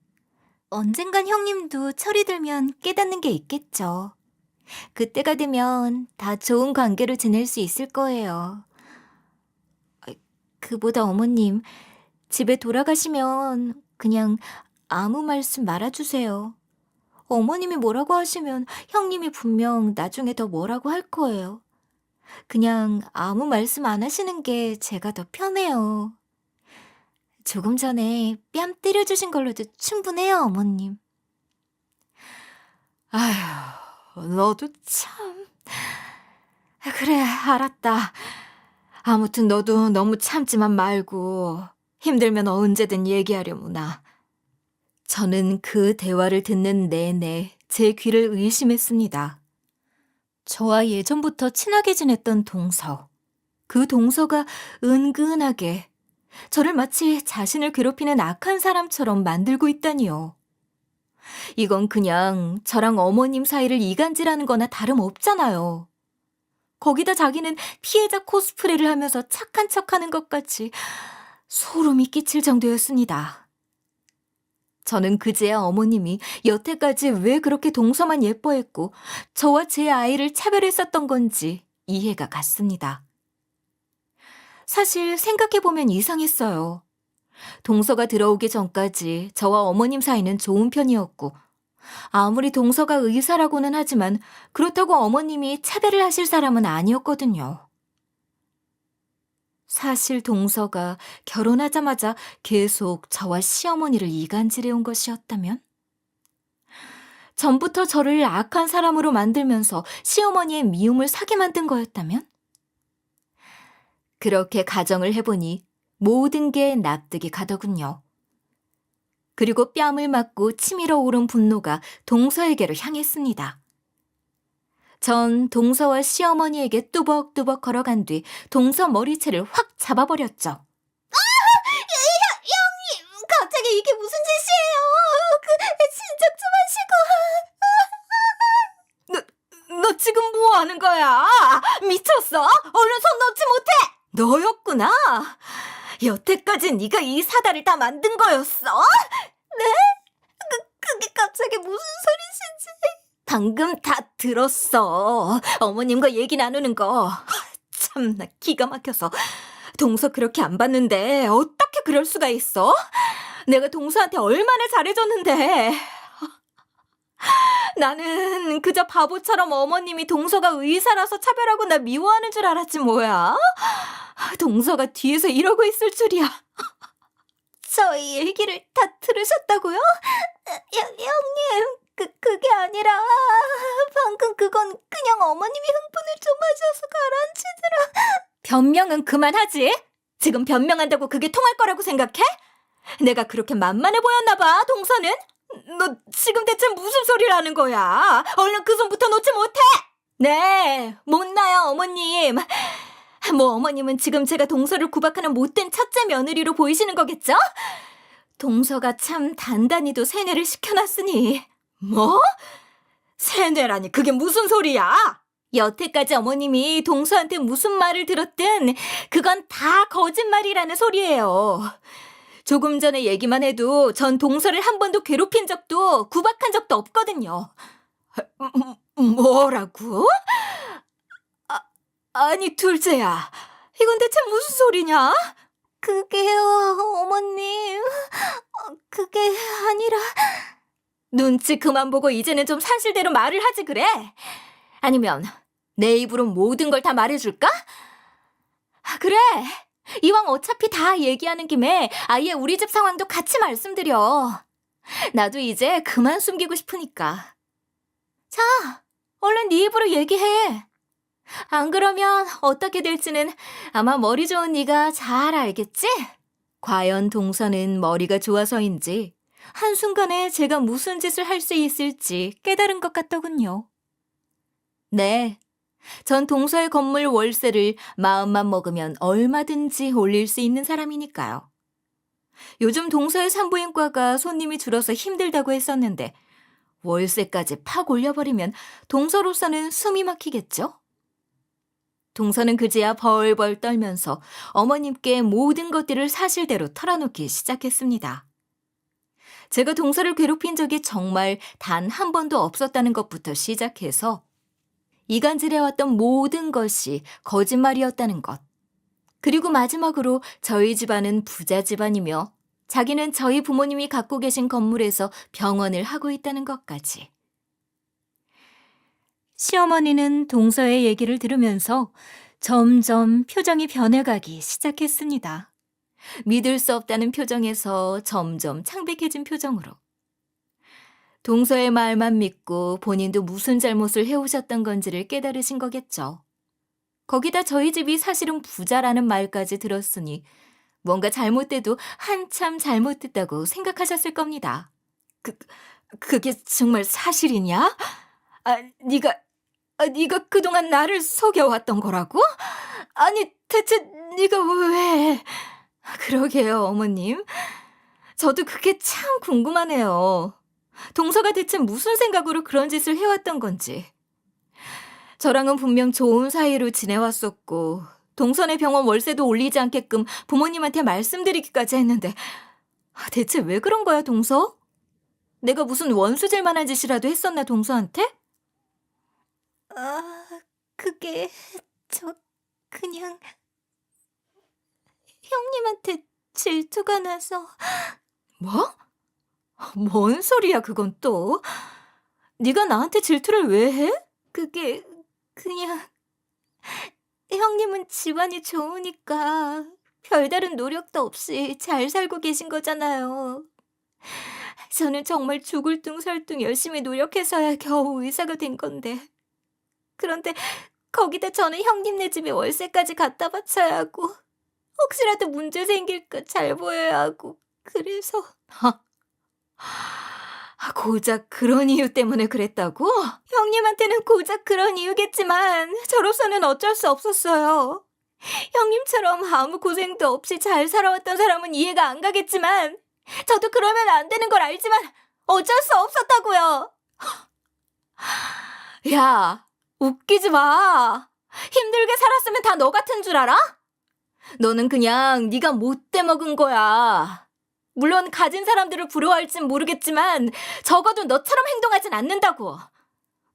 언젠간 형님도 철이 들면 깨닫는 게 있겠죠. 그때가 되면 다 좋은 관계로 지낼 수 있을 거예요. 그보다 어머님, 집에 돌아가시면 그냥 아무 말씀 말아주세요. 어머님이 뭐라고 하시면 형님이 분명 나중에 더 뭐라고 할 거예요. 그냥 아무 말씀 안 하시는 게 제가 더 편해요. 조금 전에 뺨 때려주신 걸로도 충분해요, 어머님. 아휴, 너도 참. 그래, 알았다. 아무튼 너도 너무 참지만 말고 힘들면 언제든 얘기하려무나. 저는 그 대화를 듣는 내내 제 귀를 의심했습니다. 저와 예전부터 친하게 지냈던 동서. 그 동서가 은근하게 저를 마치 자신을 괴롭히는 악한 사람처럼 만들고 있다니요. 이건 그냥 저랑 어머님 사이를 이간질하는 거나 다름없잖아요. 거기다 자기는 피해자 코스프레를 하면서 착한 척하는 것 같이 소름이 끼칠 정도였습니다. 저는 그제야 어머님이 여태까지 왜 그렇게 동서만 예뻐했고 저와 제 아이를 차별했었던 건지 이해가 갔습니다. 사실 생각해보면 이상했어요. 동서가 들어오기 전까지 저와 어머님 사이는 좋은 편이었고 아무리 동서가 의사라고는 하지만 그렇다고 어머님이 차별을 하실 사람은 아니었거든요. 사실 동서가 결혼하자마자 계속 저와 시어머니를 이간질해온 것이었다면? 전부터 저를 악한 사람으로 만들면서 시어머니의 미움을 사게 만든 거였다면? 그렇게 가정을 해보니 모든 게 납득이 가더군요. 그리고 뺨을 맞고 치밀어 오른 분노가 동서에게로 향했습니다. 전 동서와 시어머니에게 뚜벅뚜벅 걸어간 뒤 동서 머리채를 확 잡아버렸죠. 형님, 갑자기 이게 무슨 짓이에요? 진정 좀 하시고. 너 지금 뭐 하는 거야? 미쳤어? 얼른 손 놓지 못해! 너였구나. 여태까지 네가 이 사달을 다 만든 거였어? 네? 그게 갑자기 무슨 소리신지. 방금 다 들었어. 어머님과 얘기 나누는 거. 참나 기가 막혀서. 동서 그렇게 안 봤는데 어떻게 그럴 수가 있어? 내가 동서한테 얼마나 잘해줬는데. 나는 그저 바보처럼 어머님이 동서가 의사라서 차별하고 나 미워하는 줄 알았지 뭐야. 동서가 뒤에서 이러고 있을 줄이야. 저희 얘기를 다 들으셨다고요? 형님, 그게 아니라 방금 그건 그냥 어머님이 흥분을 좀 하셔서 가라앉히느라. 변명은 그만하지? 지금 변명한다고 그게 통할 거라고 생각해? 내가 그렇게 만만해 보였나 봐, 동서는? 너 지금 대체 무슨 소리를 하는 거야? 얼른 그 손부터 놓지 못해! 네, 못 놔요, 어머님. 뭐 어머님은 지금 제가 동서를 구박하는 못된 첫째 며느리로 보이시는 거겠죠? 동서가 참 단단히도 세뇌를 시켜놨으니. 뭐? 세뇌라니 그게 무슨 소리야? 여태까지 어머님이 동서한테 무슨 말을 들었든 그건 다 거짓말이라는 소리예요. 조금 전에 얘기만 해도 전 동서를 한 번도 괴롭힌 적도 구박한 적도 없거든요. 뭐라고? 아니 둘째야, 이건 대체 무슨 소리냐? 그게요, 어머님. 그게 아니라. 눈치 그만 보고 이제는 좀 사실대로 말을 하지 그래? 아니면 내 입으로 모든 걸 다 말해줄까? 그래, 이왕 어차피 다 얘기하는 김에 아예 우리 집 상황도 같이 말씀드려. 나도 이제 그만 숨기고 싶으니까. 자, 얼른 네 입으로 얘기해. 안 그러면 어떻게 될지는 아마 머리 좋은 네가 잘 알겠지? 과연 동서는 머리가 좋아서인지 한순간에 제가 무슨 짓을 할 수 있을지 깨달은 것 같더군요. 네, 전 동서의 건물 월세를 마음만 먹으면 얼마든지 올릴 수 있는 사람이니까요. 요즘 동서의 산부인과가 손님이 줄어서 힘들다고 했었는데 월세까지 팍 올려버리면 동서로서는 숨이 막히겠죠? 동서는 그제야 벌벌 떨면서 어머님께 모든 것들을 사실대로 털어놓기 시작했습니다. 제가 동서를 괴롭힌 적이 정말 단 한 번도 없었다는 것부터 시작해서 이간질해왔던 모든 것이 거짓말이었다는 것. 그리고 마지막으로 저희 집안은 부자 집안이며 자기는 저희 부모님이 갖고 계신 건물에서 병원을 하고 있다는 것까지. 시어머니는 동서의 얘기를 들으면서 점점 표정이 변해가기 시작했습니다. 믿을 수 없다는 표정에서 점점 창백해진 표정으로. 동서의 말만 믿고 본인도 무슨 잘못을 해오셨던 건지를 깨달으신 거겠죠. 거기다 저희 집이 사실은 부자라는 말까지 들었으니 뭔가 잘못돼도 한참 잘못됐다고 생각하셨을 겁니다. 그게 정말 사실이냐? 네가 그동안 나를 속여왔던 거라고? 아니, 대체 네가 왜? 그러게요, 어머님. 저도 그게 참 궁금하네요. 동서가 대체 무슨 생각으로 그런 짓을 해왔던 건지. 저랑은 분명 좋은 사이로 지내왔었고 동서네 병원 월세도 올리지 않게끔 부모님한테 말씀드리기까지 했는데 대체 왜 그런 거야, 동서? 내가 무슨 원수질 만한 짓이라도 했었나, 동서한테? 그게 그냥 형님한테 질투가 나서. 뭐? 뭔 소리야, 그건 또? 네가 나한테 질투를 왜 해? 그게 그냥 형님은 집안이 좋으니까 별다른 노력도 없이 잘 살고 계신 거잖아요. 저는 정말 죽을 둥 살 둥 열심히 노력해서야 겨우 의사가 된 건데. 그런데 거기다 저는 형님네 집에 월세까지 갖다 바쳐야 하고 혹시라도 문제 생길까 잘 보여야 하고 그래서. 고작 그런 이유 때문에 그랬다고? 형님한테는 고작 그런 이유겠지만 저로서는 어쩔 수 없었어요. 형님처럼 아무 고생도 없이 잘 살아왔던 사람은 이해가 안 가겠지만 저도 그러면 안 되는 걸 알지만 어쩔 수 없었다고요. 야, 웃기지 마. 힘들게 살았으면 다 너 같은 줄 알아? 너는 그냥 네가 못돼 먹은 거야. 물론 가진 사람들을 부러워할진 모르겠지만 적어도 너처럼 행동하진 않는다고.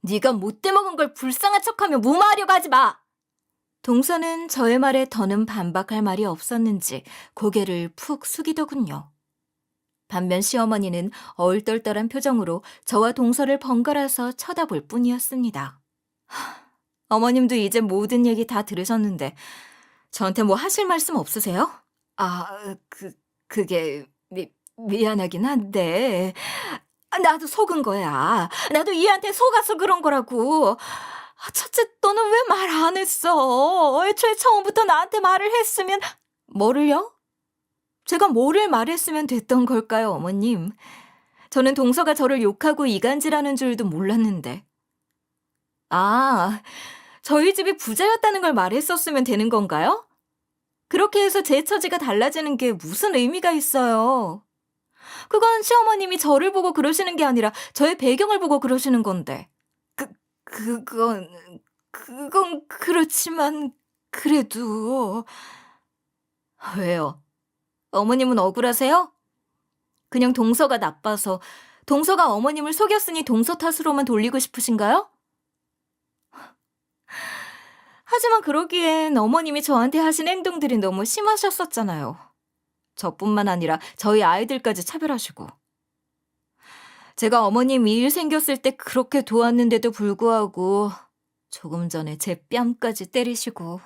네가 못돼 먹은 걸 불쌍한 척하며 무마하려고 하지 마. 동서는 저의 말에 더는 반박할 말이 없었는지 고개를 푹 숙이더군요. 반면 시어머니는 얼떨떨한 표정으로 저와 동서를 번갈아서 쳐다볼 뿐이었습니다. 어머님도 이제 모든 얘기 다 들으셨는데 저한테 뭐 하실 말씀 없으세요? 그게 미안하긴 한데 나도 속은 거야. 나도 얘한테 속아서 그런 거라고. 첫째, 너는 왜 말 안 했어? 애초에 처음부터 나한테 말을 했으면. 뭐를요? 제가 뭐를 말했으면 됐던 걸까요, 어머님? 저는 동서가 저를 욕하고 이간질하는 줄도 몰랐는데. 저희 집이 부자였다는 걸 말했었으면 되는 건가요? 그렇게 해서 제 처지가 달라지는 게 무슨 의미가 있어요? 그건 시어머님이 저를 보고 그러시는 게 아니라 저의 배경을 보고 그러시는 건데. 그건, 그건 그렇지만, 그래도. 왜요? 어머님은 억울하세요? 그냥 동서가 나빠서, 동서가 어머님을 속였으니 동서 탓으로만 돌리고 싶으신가요? 하지만 그러기엔 어머님이 저한테 하신 행동들이 너무 심하셨었잖아요. 저뿐만 아니라 저희 아이들까지 차별하시고. 제가 어머님 일 생겼을 때 그렇게 도왔는데도 불구하고 조금 전에 제 뺨까지 때리시고.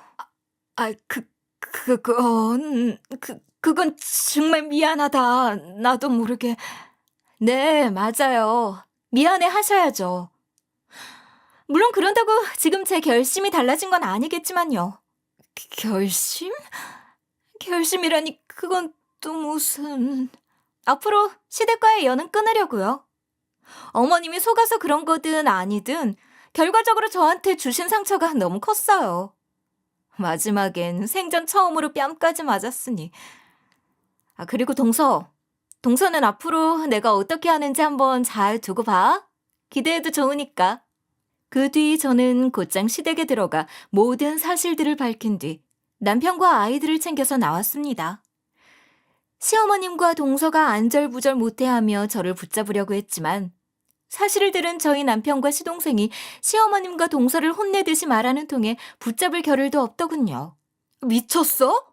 그건 정말 미안하다. 나도 모르게. 네, 맞아요. 미안해 하셔야죠. 물론 그런다고 지금 제 결심이 달라진 건 아니겠지만요. 결심? 결심이라니 그건 또 무슨... 앞으로 시댁과의 연은 끊으려고요. 어머님이 속아서 그런 거든 아니든 결과적으로 저한테 주신 상처가 너무 컸어요. 마지막엔 생전 처음으로 뺨까지 맞았으니. 그리고 동서는 앞으로 내가 어떻게 하는지 한번 잘 두고 봐. 기대해도 좋으니까. 그 뒤 저는 곧장 시댁에 들어가 모든 사실들을 밝힌 뒤 남편과 아이들을 챙겨서 나왔습니다. 시어머님과 동서가 안절부절 못해하며 저를 붙잡으려고 했지만 사실을 들은 저희 남편과 시동생이 시어머님과 동서를 혼내듯이 말하는 통에 붙잡을 겨를도 없더군요. 미쳤어?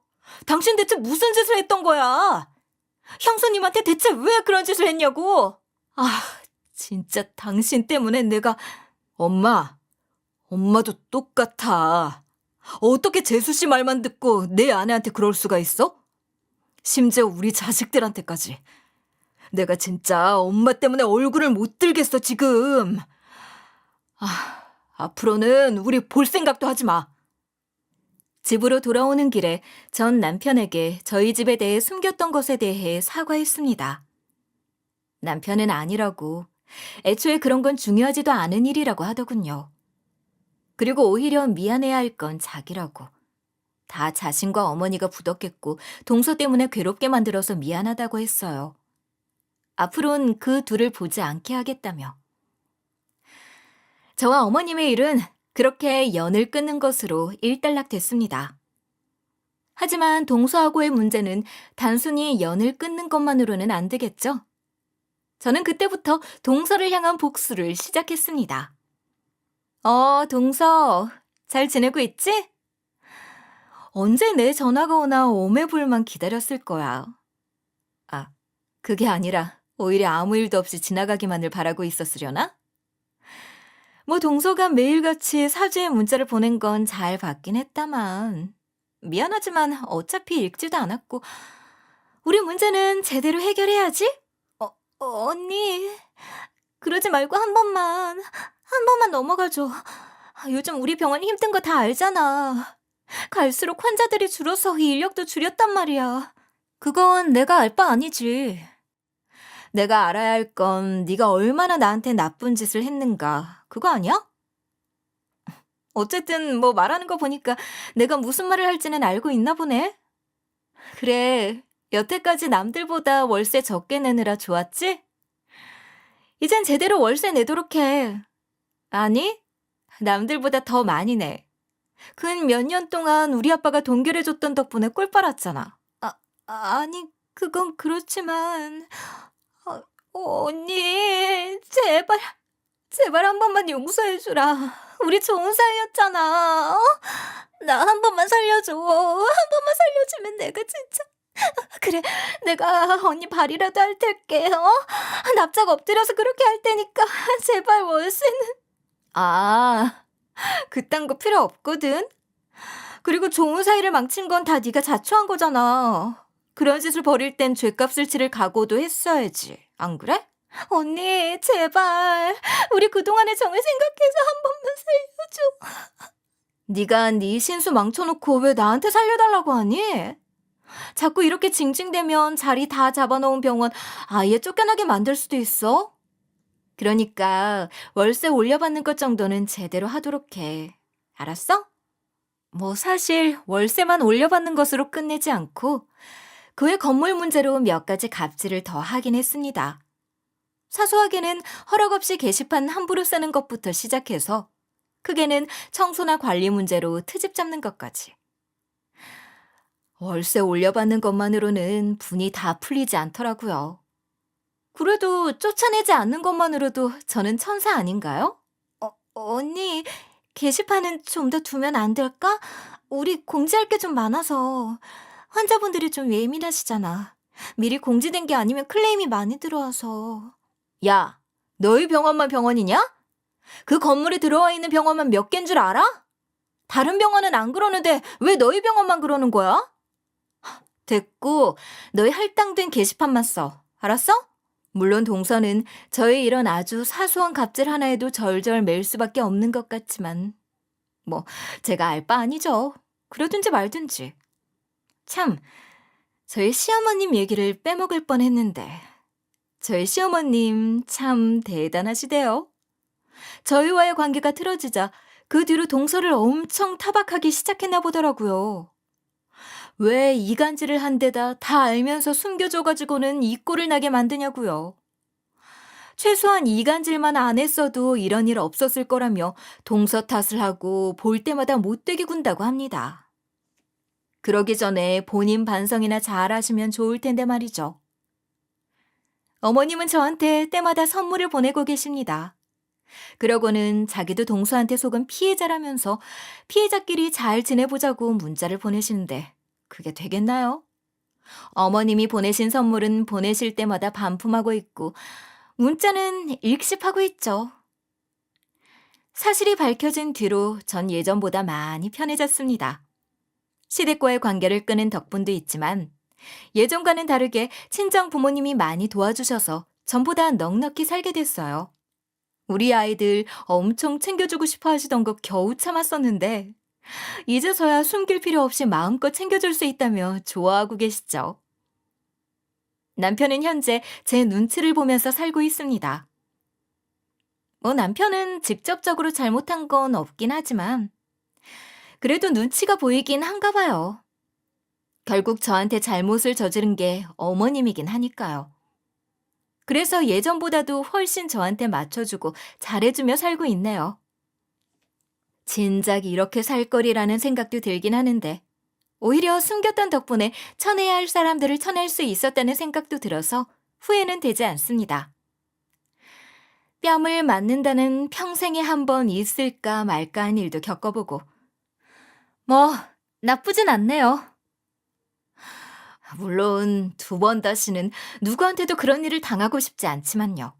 당신 대체 무슨 짓을 했던 거야? 형수님한테 대체 왜 그런 짓을 했냐고? 진짜 당신 때문에 내가... 엄마도 똑같아. 어떻게 재수 씨 말만 듣고 내 아내한테 그럴 수가 있어? 심지어 우리 자식들한테까지. 내가 진짜 엄마 때문에 얼굴을 못 들겠어, 지금. 앞으로는 우리 볼 생각도 하지 마. 집으로 돌아오는 길에 전 남편에게 저희 집에 대해 숨겼던 것에 대해 사과했습니다. 남편은 아니라고, 애초에 그런 건 중요하지도 않은 일이라고 하더군요. 그리고 오히려 미안해야 할 건 자기라고. 다 자신과 어머니가 부덕했고 동서 때문에 괴롭게 만들어서 미안하다고 했어요. 앞으로는 그 둘을 보지 않게 하겠다며. 저와 어머님의 일은 그렇게 연을 끊는 것으로 일단락됐습니다. 하지만 동서하고의 문제는 단순히 연을 끊는 것만으로는 안 되겠죠? 저는 그때부터 동서를 향한 복수를 시작했습니다. 동서, 잘 지내고 있지? 언제 내 전화가 오나 오매불만 기다렸을 거야. 그게 아니라 오히려 아무 일도 없이 지나가기만을 바라고 있었으려나? 동서가 매일같이 사주의 문자를 보낸 건 잘 받긴 했다만 미안하지만 어차피 읽지도 않았고 우리 문제는 제대로 해결해야지? 언니, 그러지 말고 한 번만 넘어가줘. 요즘 우리 병원 힘든 거 다 알잖아. 갈수록 환자들이 줄어서 인력도 줄였단 말이야. 그건 내가 알 바 아니지. 내가 알아야 할 건 네가 얼마나 나한테 나쁜 짓을 했는가. 그거 아니야? 어쨌든 말하는 거 보니까 내가 무슨 말을 할지는 알고 있나 보네. 그래, 여태까지 남들보다 월세 적게 내느라 좋았지? 이젠 제대로 월세 내도록 해. 아니, 남들보다 더 많이 내. 근 몇 년 동안 우리 아빠가 동결해줬던 덕분에 꿀 빨았잖아. 아니, 그건 그렇지만... 언니, 제발 한 번만 용서해주라. 우리 좋은 사이였잖아. 나 한 번만 살려줘. 한 번만 살려주면 내가 진짜... 그래, 내가 언니 발이라도 할 테게. 납작 엎드려서 그렇게 할 테니까 제발 월세는... 그딴 거 필요 없거든. 그리고 좋은 사이를 망친 건 다 네가 자초한 거잖아. 그런 짓을 벌일 땐 죗값을 치를 각오도 했어야지. 안 그래? 언니, 제발. 우리 그동안의 정을 생각해서 한 번만 살려줘. 네가 네 신수 망쳐놓고 왜 나한테 살려달라고 하니? 자꾸 이렇게 징징대면 자리 다 잡아놓은 병원 아예 쫓겨나게 만들 수도 있어. 그러니까 월세 올려받는 것 정도는 제대로 하도록 해. 알았어? 뭐 사실 월세만 올려받는 것으로 끝내지 않고 그 외 건물 문제로 몇 가지 갑질을 더 하긴 했습니다. 사소하게는 허락 없이 게시판 함부로 쓰는 것부터 시작해서 크게는 청소나 관리 문제로 트집 잡는 것까지. 월세 올려받는 것만으로는 분이 다 풀리지 않더라고요. 그래도 쫓아내지 않는 것만으로도 저는 천사 아닌가요? 언니, 게시판은 좀 더 두면 안 될까? 우리 공지할 게 좀 많아서. 환자분들이 좀 예민하시잖아. 미리 공지된 게 아니면 클레임이 많이 들어와서. 야, 너희 병원만 병원이냐? 그 건물에 들어와 있는 병원만 몇 개인 줄 알아? 다른 병원은 안 그러는데 왜 너희 병원만 그러는 거야? 됐고, 너희 할당된 게시판만 써. 알았어? 물론 동서는 저의 이런 아주 사소한 갑질 하나에도 절절 맬 수밖에 없는 것 같지만 뭐 제가 알 바 아니죠. 그러든지 말든지. 참, 저희 시어머님 얘기를 빼먹을 뻔했는데 저희 시어머님 참 대단하시대요. 저희와의 관계가 틀어지자 그 뒤로 동서를 엄청 타박하기 시작했나 보더라고요. 왜 이간질을 한 데다 다 알면서 숨겨줘가지고는 이 꼴을 나게 만드냐고요. 최소한 이간질만 안 했어도 이런 일 없었을 거라며 동서 탓을 하고 볼 때마다 못되게 군다고 합니다. 그러기 전에 본인 반성이나 잘 하시면 좋을 텐데 말이죠. 어머님은 저한테 때마다 선물을 보내고 계십니다. 그러고는 자기도 동서한테 속은 피해자라면서 피해자끼리 잘 지내보자고 문자를 보내시는데 그게 되겠나요? 어머님이 보내신 선물은 보내실 때마다 반품하고 있고 문자는 읽씹하고 있죠. 사실이 밝혀진 뒤로 전 예전보다 많이 편해졌습니다. 시댁과의 관계를 끄는 덕분도 있지만 예전과는 다르게 친정 부모님이 많이 도와주셔서 전보다 넉넉히 살게 됐어요. 우리 아이들 엄청 챙겨주고 싶어 하시던 거 겨우 참았었는데 이제서야 숨길 필요 없이 마음껏 챙겨줄 수 있다며 좋아하고 계시죠. 남편은 현재 제 눈치를 보면서 살고 있습니다. 뭐 남편은 직접적으로 잘못한 건 없긴 하지만 그래도 눈치가 보이긴 한가 봐요. 결국 저한테 잘못을 저지른 게 어머님이긴 하니까요. 그래서 예전보다도 훨씬 저한테 맞춰주고 잘해주며 살고 있네요. 진작 이렇게 살 거리라는 생각도 들긴 하는데 오히려 숨겼던 덕분에 쳐내야 할 사람들을 쳐낼 수 있었다는 생각도 들어서 후회는 되지 않습니다. 뺨을 맞는다는 평생에 한 번 있을까 말까 한 일도 겪어보고 뭐 나쁘진 않네요. 물론 두 번 다시는 누구한테도 그런 일을 당하고 싶지 않지만요.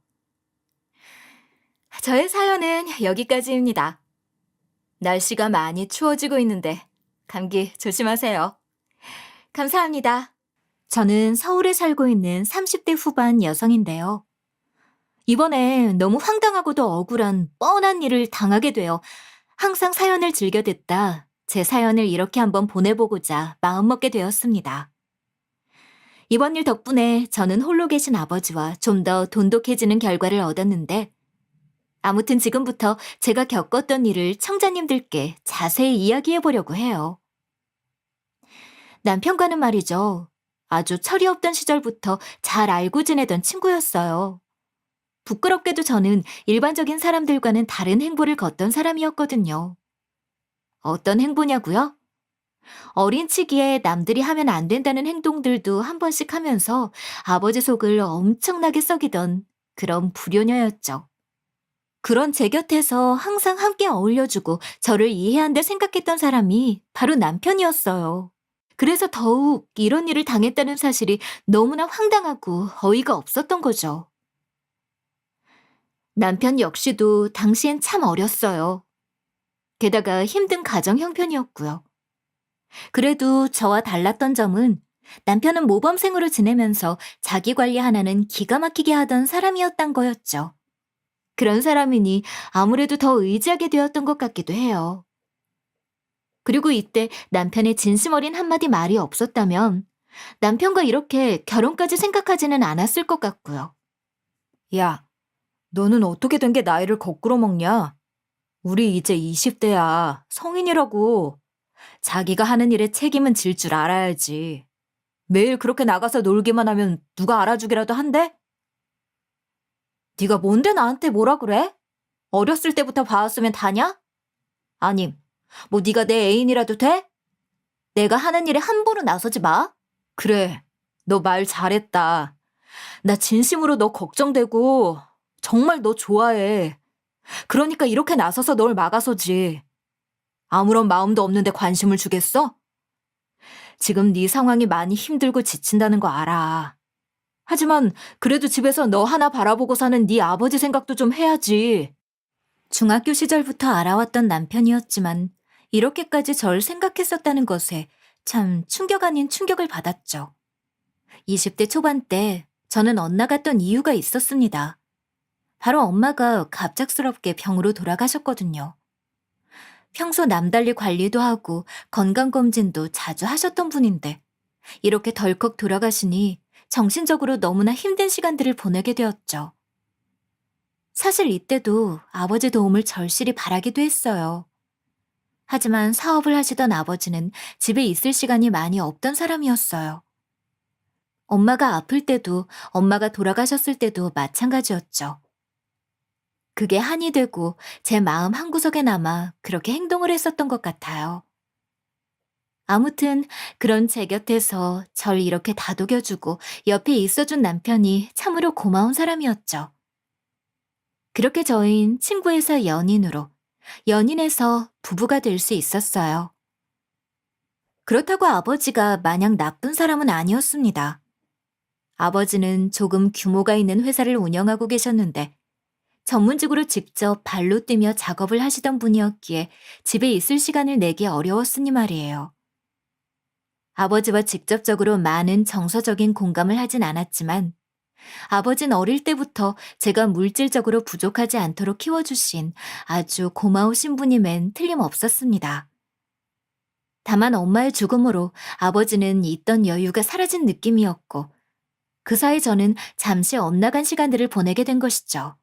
저의 사연은 여기까지입니다. 날씨가 많이 추워지고 있는데 감기 조심하세요. 감사합니다. 저는 서울에 살고 있는 30대 후반 여성인데요. 이번에 너무 황당하고도 억울한 뻔한 일을 당하게 되어 항상 사연을 즐겨 듣다 제 사연을 이렇게 한번 보내보고자 마음먹게 되었습니다. 이번 일 덕분에 저는 홀로 계신 아버지와 좀 더 돈독해지는 결과를 얻었는데 아무튼 지금부터 제가 겪었던 일을 청자님들께 자세히 이야기해 보려고 해요. 남편과는 말이죠. 아주 철이 없던 시절부터 잘 알고 지내던 친구였어요. 부끄럽게도 저는 일반적인 사람들과는 다른 행보를 걷던 사람이었거든요. 어떤 행보냐고요? 어린 치기에 남들이 하면 안 된다는 행동들도 한 번씩 하면서 아버지 속을 엄청나게 썩이던 그런 불효녀였죠. 그런 제 곁에서 항상 함께 어울려주고 저를 이해한다 생각했던 사람이 바로 남편이었어요. 그래서 더욱 이런 일을 당했다는 사실이 너무나 황당하고 어이가 없었던 거죠. 남편 역시도 당시엔 참 어렸어요. 게다가 힘든 가정 형편이었고요. 그래도 저와 달랐던 점은 남편은 모범생으로 지내면서 자기 관리 하나는 기가 막히게 하던 사람이었단 거였죠. 그런 사람이니 아무래도 더 의지하게 되었던 것 같기도 해요. 그리고 이때 남편의 진심 어린 한마디 말이 없었다면 남편과 이렇게 결혼까지 생각하지는 않았을 것 같고요. 야, 너는 어떻게 된 게 나이를 거꾸로 먹냐? 우리 이제 20대야. 성인이라고. 자기가 하는 일에 책임은 질 줄 알아야지. 매일 그렇게 나가서 놀기만 하면 누가 알아주기라도 한대? 네가 뭔데 나한테 뭐라 그래? 어렸을 때부터 봐왔으면 다냐? 아님, 뭐 네가 내 애인이라도 돼? 내가 하는 일에 함부로 나서지 마. 그래, 너 말 잘했다. 나 진심으로 너 걱정되고 정말 너 좋아해. 그러니까 이렇게 나서서 널 막아서지. 아무런 마음도 없는데 관심을 주겠어? 지금 네 상황이 많이 힘들고 지친다는 거 알아. 하지만 그래도 집에서 너 하나 바라보고 사는 네 아버지 생각도 좀 해야지. 중학교 시절부터 알아왔던 남편이었지만 이렇게까지 절 생각했었다는 것에 참 충격 아닌 충격을 받았죠. 20대 초반 때 저는 엇나갔던 이유가 있었습니다. 바로 엄마가 갑작스럽게 병으로 돌아가셨거든요. 평소 남달리 관리도 하고 건강검진도 자주 하셨던 분인데 이렇게 덜컥 돌아가시니 정신적으로 너무나 힘든 시간들을 보내게 되었죠. 사실 이때도 아버지 도움을 절실히 바라기도 했어요. 하지만 사업을 하시던 아버지는 집에 있을 시간이 많이 없던 사람이었어요. 엄마가 아플 때도 엄마가 돌아가셨을 때도 마찬가지였죠. 그게 한이 되고 제 마음 한구석에 남아 그렇게 행동을 했었던 것 같아요. 아무튼 그런 제 곁에서 절 이렇게 다독여주고 옆에 있어준 남편이 참으로 고마운 사람이었죠. 그렇게 저희는 친구에서 연인으로, 연인에서 부부가 될 수 있었어요. 그렇다고 아버지가 마냥 나쁜 사람은 아니었습니다. 아버지는 조금 규모가 있는 회사를 운영하고 계셨는데 전문직으로 직접 발로 뛰며 작업을 하시던 분이었기에 집에 있을 시간을 내기 어려웠으니 말이에요. 아버지와 직접적으로 많은 정서적인 공감을 하진 않았지만 아버진 어릴 때부터 제가 물질적으로 부족하지 않도록 키워주신 아주 고마우신 분임엔 틀림없었습니다. 다만 엄마의 죽음으로 아버지는 있던 여유가 사라진 느낌이었고 그 사이 저는 잠시 엇나간 시간들을 보내게 된 것이죠.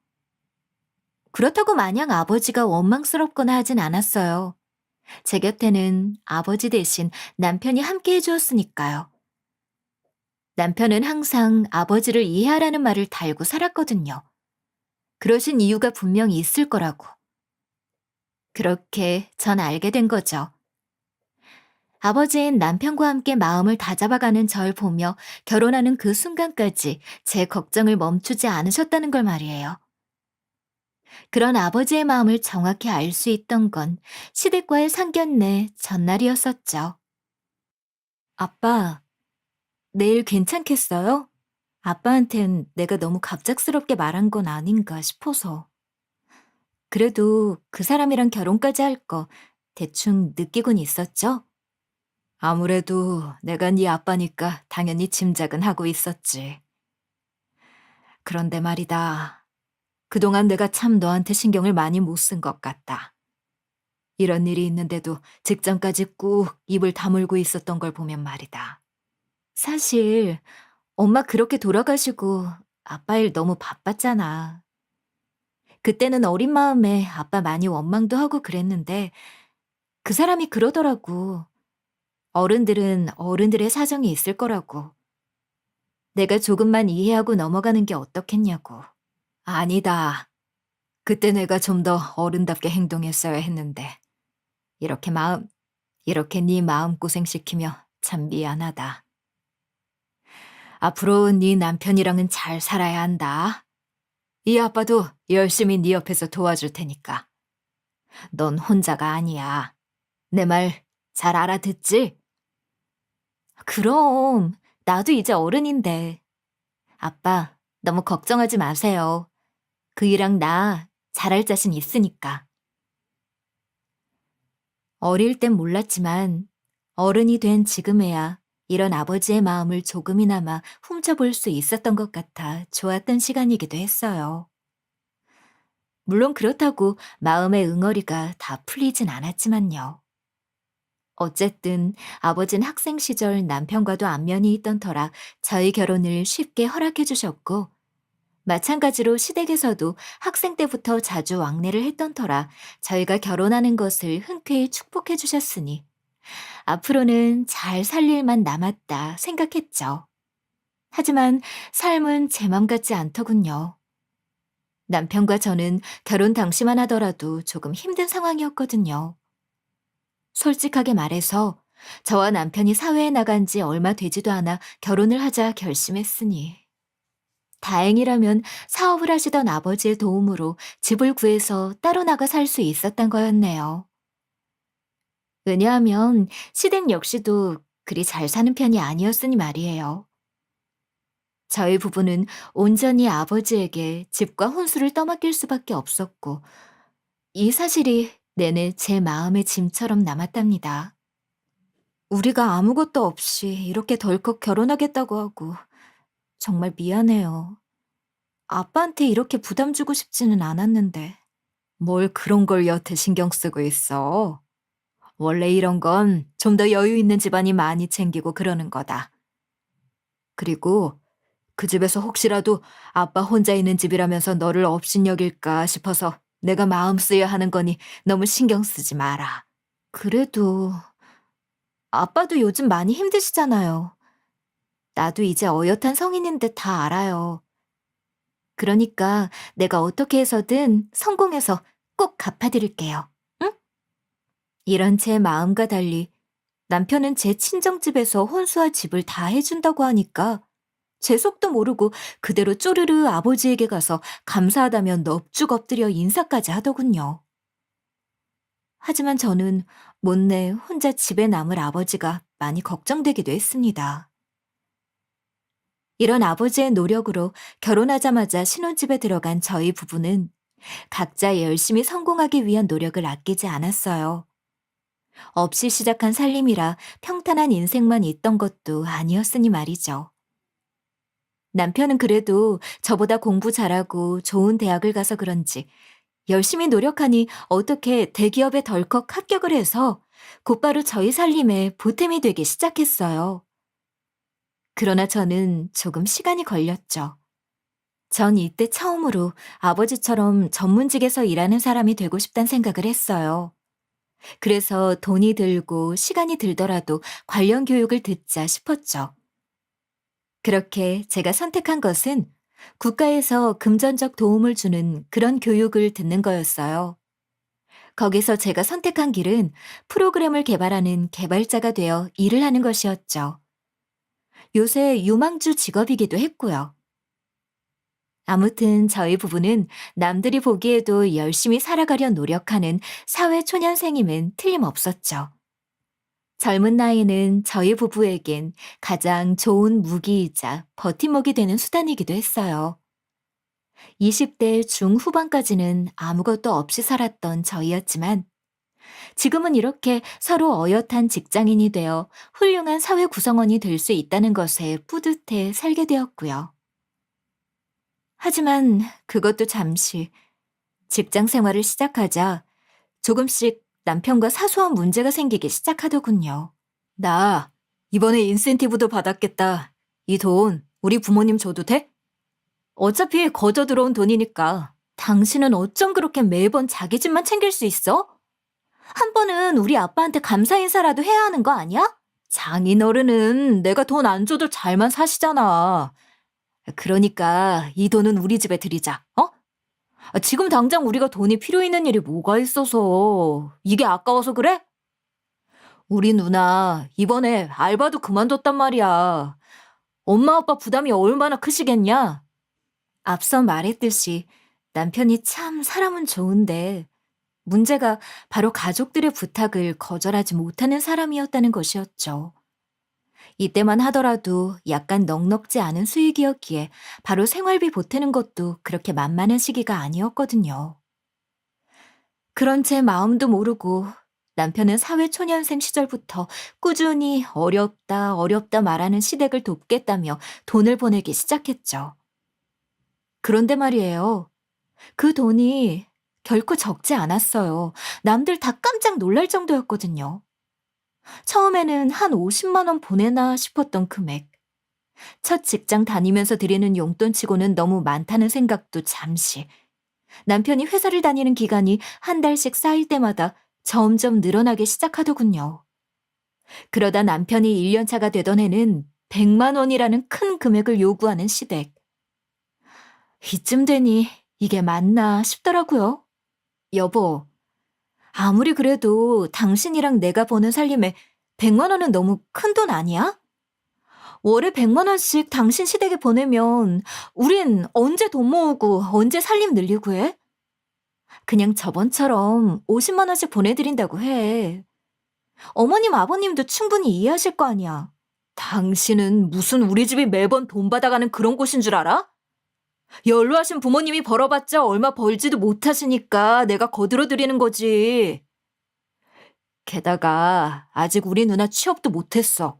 그렇다고 마냥 아버지가 원망스럽거나 하진 않았어요. 제 곁에는 아버지 대신 남편이 함께 해주었으니까요. 남편은 항상 아버지를 이해하라는 말을 달고 살았거든요. 그러신 이유가 분명히 있을 거라고. 그렇게 전 알게 된 거죠. 아버지는 남편과 함께 마음을 다잡아가는 절 보며 결혼하는 그 순간까지 제 걱정을 멈추지 않으셨다는 걸 말이에요. 그런 아버지의 마음을 정확히 알 수 있던 건 시댁과의 상견례 전날이었었죠. 아빠, 내일 괜찮겠어요? 아빠한텐 내가 너무 갑작스럽게 말한 건 아닌가 싶어서. 그래도 그 사람이랑 결혼까지 할 거 대충 느끼곤 있었죠? 아무래도 내가 네 아빠니까 당연히 짐작은 하고 있었지. 그런데 말이다. 그동안 내가 참 너한테 신경을 많이 못 쓴 것 같다. 이런 일이 있는데도 직전까지 꾹 입을 다물고 있었던 걸 보면 말이다. 사실 엄마 그렇게 돌아가시고 아빠 일 너무 바빴잖아. 그때는 어린 마음에 아빠 많이 원망도 하고 그랬는데 그 사람이 그러더라고. 어른들은 어른들의 사정이 있을 거라고. 내가 조금만 이해하고 넘어가는 게 어떻겠냐고. 아니다. 그때 내가 좀 더 어른답게 행동했어야 했는데. 이렇게 네 마음고생 시키며 참 미안하다. 앞으로 네 남편이랑은 잘 살아야 한다. 이 아빠도 열심히 네 옆에서 도와줄 테니까. 넌 혼자가 아니야. 내 말 잘 알아듣지? 그럼 나도 이제 어른인데. 아빠, 너무 걱정하지 마세요. 그이랑 나 잘할 자신 있으니까. 어릴 땐 몰랐지만 어른이 된 지금에야 이런 아버지의 마음을 조금이나마 훔쳐볼 수 있었던 것 같아 좋았던 시간이기도 했어요. 물론 그렇다고 마음의 응어리가 다 풀리진 않았지만요. 어쨌든 아버진 학생 시절 남편과도 안면이 있던 터라 저희 결혼을 쉽게 허락해 주셨고 마찬가지로 시댁에서도 학생 때부터 자주 왕래를 했던 터라 저희가 결혼하는 것을 흔쾌히 축복해 주셨으니 앞으로는 잘 살 일만 남았다 생각했죠. 하지만 삶은 제 맘 같지 않더군요. 남편과 저는 결혼 당시만 하더라도 조금 힘든 상황이었거든요. 솔직하게 말해서 저와 남편이 사회에 나간 지 얼마 되지도 않아 결혼을 하자 결심했으니 다행이라면 사업을 하시던 아버지의 도움으로 집을 구해서 따로 나가 살 수 있었던 거였네요. 왜냐하면 시댁 역시도 그리 잘 사는 편이 아니었으니 말이에요. 저희 부부는 온전히 아버지에게 집과 혼수를 떠맡길 수밖에 없었고, 이 사실이 내내 제 마음의 짐처럼 남았답니다. 우리가 아무것도 없이 이렇게 덜컥 결혼하겠다고 하고, 정말 미안해요. 아빠한테 이렇게 부담 주고 싶지는 않았는데. 뭘 그런 걸 여태 신경 쓰고 있어? 원래 이런 건 좀 더 여유 있는 집안이 많이 챙기고 그러는 거다. 그리고 그 집에서 혹시라도 아빠 혼자 있는 집이라면서 너를 업신여길까 싶어서 내가 마음 쓰여 하는 거니 너무 신경 쓰지 마라. 그래도 아빠도 요즘 많이 힘드시잖아요. 나도 이제 어엿한 성인인데 다 알아요. 그러니까 내가 어떻게 해서든 성공해서 꼭 갚아드릴게요. 응? 이런 제 마음과 달리 남편은 제 친정집에서 혼수와 집을 다 해준다고 하니까 제 속도 모르고 그대로 쪼르르 아버지에게 가서 감사하다며 넙죽 엎드려 인사까지 하더군요. 하지만 저는 못내 혼자 집에 남을 아버지가 많이 걱정되기도 했습니다. 이런 아버지의 노력으로 결혼하자마자 신혼집에 들어간 저희 부부는 각자 열심히 성공하기 위한 노력을 아끼지 않았어요. 없이 시작한 살림이라 평탄한 인생만 있던 것도 아니었으니 말이죠. 남편은 그래도 저보다 공부 잘하고 좋은 대학을 가서 그런지 열심히 노력하니 어떻게 대기업에 덜컥 합격을 해서 곧바로 저희 살림에 보탬이 되기 시작했어요. 그러나 저는 조금 시간이 걸렸죠. 전 이때 처음으로 아버지처럼 전문직에서 일하는 사람이 되고 싶다는 생각을 했어요. 그래서 돈이 들고 시간이 들더라도 관련 교육을 듣자 싶었죠. 그렇게 제가 선택한 것은 국가에서 금전적 도움을 주는 그런 교육을 듣는 거였어요. 거기서 제가 선택한 길은 프로그램을 개발하는 개발자가 되어 일을 하는 것이었죠. 요새 유망주 직업이기도 했고요. 아무튼 저희 부부는 남들이 보기에도 열심히 살아가려 노력하는 사회 초년생임은 틀림없었죠. 젊은 나이는 저희 부부에겐 가장 좋은 무기이자 버팀목이 되는 수단이기도 했어요. 20대 중후반까지는 아무것도 없이 살았던 저희였지만 지금은 이렇게 서로 어엿한 직장인이 되어 훌륭한 사회 구성원이 될 수 있다는 것에 뿌듯해 살게 되었고요. 하지만 그것도 잠시 직장 생활을 시작하자 조금씩 남편과 사소한 문제가 생기기 시작하더군요. 나 이번에 인센티브도 받았겠다. 이 돈 우리 부모님 줘도 돼? 어차피 거저 들어온 돈이니까. 당신은 어쩜 그렇게 매번 자기 집만 챙길 수 있어? 한 번은 우리 아빠한테 감사 인사라도 해야 하는 거 아니야? 장인어른은 내가 돈 안 줘도 잘만 사시잖아. 그러니까 이 돈은 우리 집에 드리자, 어? 지금 당장 우리가 돈이 필요 있는 일이 뭐가 있어서 이게 아까워서 그래? 우리 누나 이번에 알바도 그만뒀단 말이야. 엄마 아빠 부담이 얼마나 크시겠냐? 앞서 말했듯이 남편이 참 사람은 좋은데 문제가 바로 가족들의 부탁을 거절하지 못하는 사람이었다는 것이었죠. 이때만 하더라도 약간 넉넉지 않은 수익이었기에 바로 생활비 보태는 것도 그렇게 만만한 시기가 아니었거든요. 그런 제 마음도 모르고 남편은 사회초년생 시절부터 꾸준히 어렵다 어렵다 말하는 시댁을 돕겠다며 돈을 보내기 시작했죠. 그런데 말이에요. 그 돈이 결코 적지 않았어요. 남들 다 깜짝 놀랄 정도였거든요. 처음에는 한 50만 원 보내나 싶었던 금액. 첫 직장 다니면서 드리는 용돈치고는 너무 많다는 생각도 잠시. 남편이 회사를 다니는 기간이 한 달씩 쌓일 때마다 점점 늘어나기 시작하더군요. 그러다 남편이 1년 차가 되던 해는 100만 원이라는 큰 금액을 요구하는 시댁. 이쯤 되니 이게 맞나 싶더라고요. 여보, 아무리 그래도 당신이랑 내가 버는 살림에 100만 원은 너무 큰 돈 아니야? 월에 100만 원씩 당신 시댁에 보내면 우린 언제 돈 모으고 언제 살림 늘리고 해? 그냥 저번처럼 50만 원씩 보내드린다고 해. 어머님, 아버님도 충분히 이해하실 거 아니야. 당신은 무슨 우리 집이 매번 돈 받아가는 그런 곳인 줄 알아? 연로하신 부모님이 벌어봤자 얼마 벌지도 못하시니까 내가 거들어드리는 거지. 게다가 아직 우리 누나 취업도 못했어.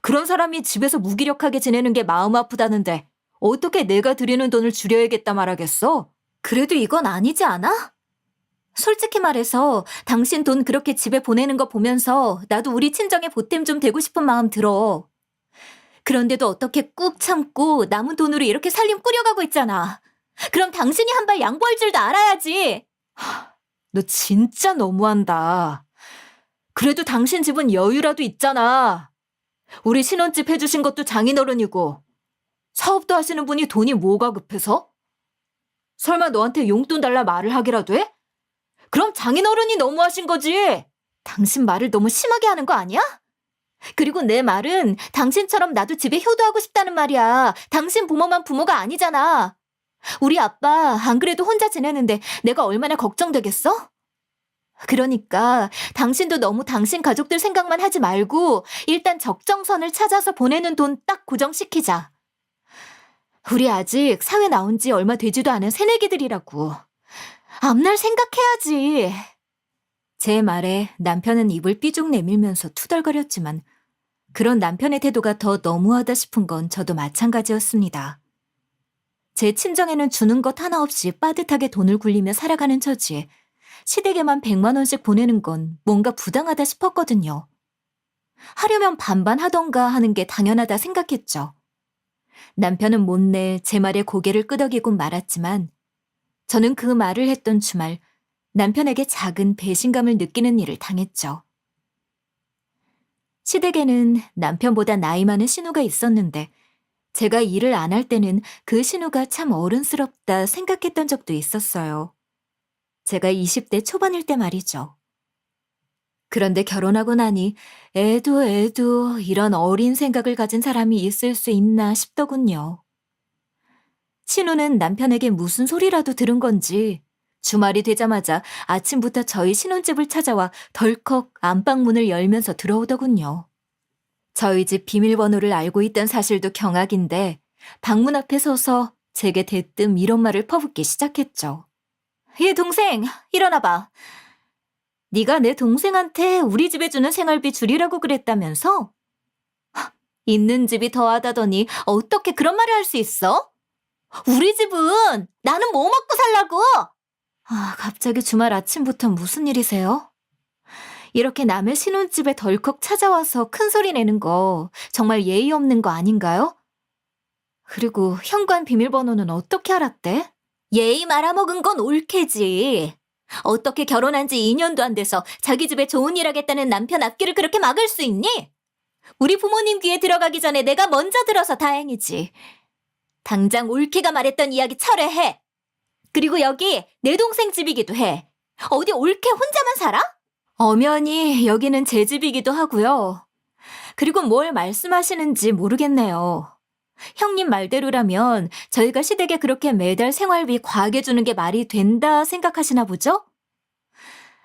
그런 사람이 집에서 무기력하게 지내는 게 마음 아프다는데 어떻게 내가 드리는 돈을 줄여야겠다 말하겠어? 그래도 이건 아니지 않아? 솔직히 말해서 당신 돈 그렇게 집에 보내는 거 보면서 나도 우리 친정에 보탬 좀 되고 싶은 마음 들어. 그런데도 어떻게 꾹 참고 남은 돈으로 이렇게 살림 꾸려가고 있잖아. 그럼 당신이 한 발 양보할 줄도 알아야지. 너 진짜 너무한다. 그래도 당신 집은 여유라도 있잖아. 우리 신혼집 해주신 것도 장인어른이고 사업도 하시는 분이 돈이 뭐가 급해서? 설마 너한테 용돈 달라 말을 하기라도 해? 그럼 장인어른이 너무하신 거지. 당신 말을 너무 심하게 하는 거 아니야? 그리고 내 말은 당신처럼 나도 집에 효도하고 싶다는 말이야. 당신 부모만 부모가 아니잖아. 우리 아빠 안 그래도 혼자 지내는데 내가 얼마나 걱정되겠어? 그러니까 당신도 너무 당신 가족들 생각만 하지 말고 일단 적정선을 찾아서 보내는 돈 딱 고정시키자. 우리 아직 사회 나온 지 얼마 되지도 않은 새내기들이라고. 앞날 생각해야지. 제 말에 남편은 입을 삐죽 내밀면서 투덜거렸지만 그런 남편의 태도가 더 너무하다 싶은 건 저도 마찬가지였습니다. 제 친정에는 주는 것 하나 없이 빠듯하게 돈을 굴리며 살아가는 처지에 시댁에만 100만 원씩 보내는 건 뭔가 부당하다 싶었거든요. 하려면 반반 하던가 하는 게 당연하다 생각했죠. 남편은 못내 제 말에 고개를 끄덕이고 말았지만 저는 그 말을 했던 주말 남편에게 작은 배신감을 느끼는 일을 당했죠. 시댁에는 남편보다 나이 많은 신우가 있었는데 제가 일을 안 할 때는 그 신우가 참 어른스럽다 생각했던 적도 있었어요. 제가 20대 초반일 때 말이죠. 그런데 결혼하고 나니 애도 이런 어린 생각을 가진 사람이 있을 수 있나 싶더군요. 신우는 남편에게 무슨 소리라도 들은 건지 주말이 되자마자 아침부터 저희 신혼집을 찾아와 덜컥 안방문을 열면서 들어오더군요. 저희 집 비밀번호를 알고 있던 사실도 경악인데 방문 앞에 서서 제게 대뜸 이런 말을 퍼붓기 시작했죠. 얘 동생, 일어나봐. 네가 내 동생한테 우리 집에 주는 생활비 줄이라고 그랬다면서? 있는 집이 더하다더니 어떻게 그런 말을 할 수 있어? 우리 집은 나는 뭐 먹고 살라고? 갑자기 주말 아침부터 무슨 일이세요? 이렇게 남의 신혼집에 덜컥 찾아와서 큰 소리 내는 거 정말 예의 없는 거 아닌가요? 그리고 현관 비밀번호는 어떻게 알았대? 예의 말아먹은 건 옳게지. 어떻게 결혼한 지 2년도 안 돼서 자기 집에 좋은 일 하겠다는 남편 앞길을 그렇게 막을 수 있니? 우리 부모님 귀에 들어가기 전에 내가 먼저 들어서 다행이지. 당장 옳게가 말했던 이야기 철회해. 그리고 여기 내 동생 집이기도 해. 어디 옳게 혼자만 살아? 엄연히 여기는 제 집이기도 하고요. 그리고 뭘 말씀하시는지 모르겠네요. 형님 말대로라면 저희가 시댁에 그렇게 매달 생활비 과하게 주는 게 말이 된다 생각하시나 보죠?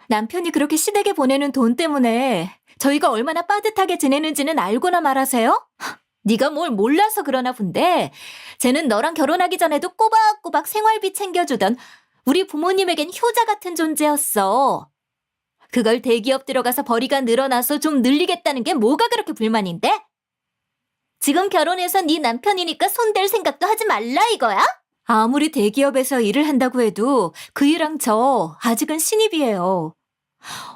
남편이 그렇게 시댁에 보내는 돈 때문에 저희가 얼마나 빠듯하게 지내는지는 알고나 말하세요? 네가 뭘 몰라서 그러나 본데 쟤는 너랑 결혼하기 전에도 꼬박꼬박 생활비 챙겨주던 우리 부모님에겐 효자 같은 존재였어. 그걸 대기업 들어가서 벌이가 늘어나서 좀 늘리겠다는 게 뭐가 그렇게 불만인데? 지금 결혼해서 네 남편이니까 손댈 생각도 하지 말라 이거야? 아무리 대기업에서 일을 한다고 해도 그 일랑 저 아직은 신입이에요.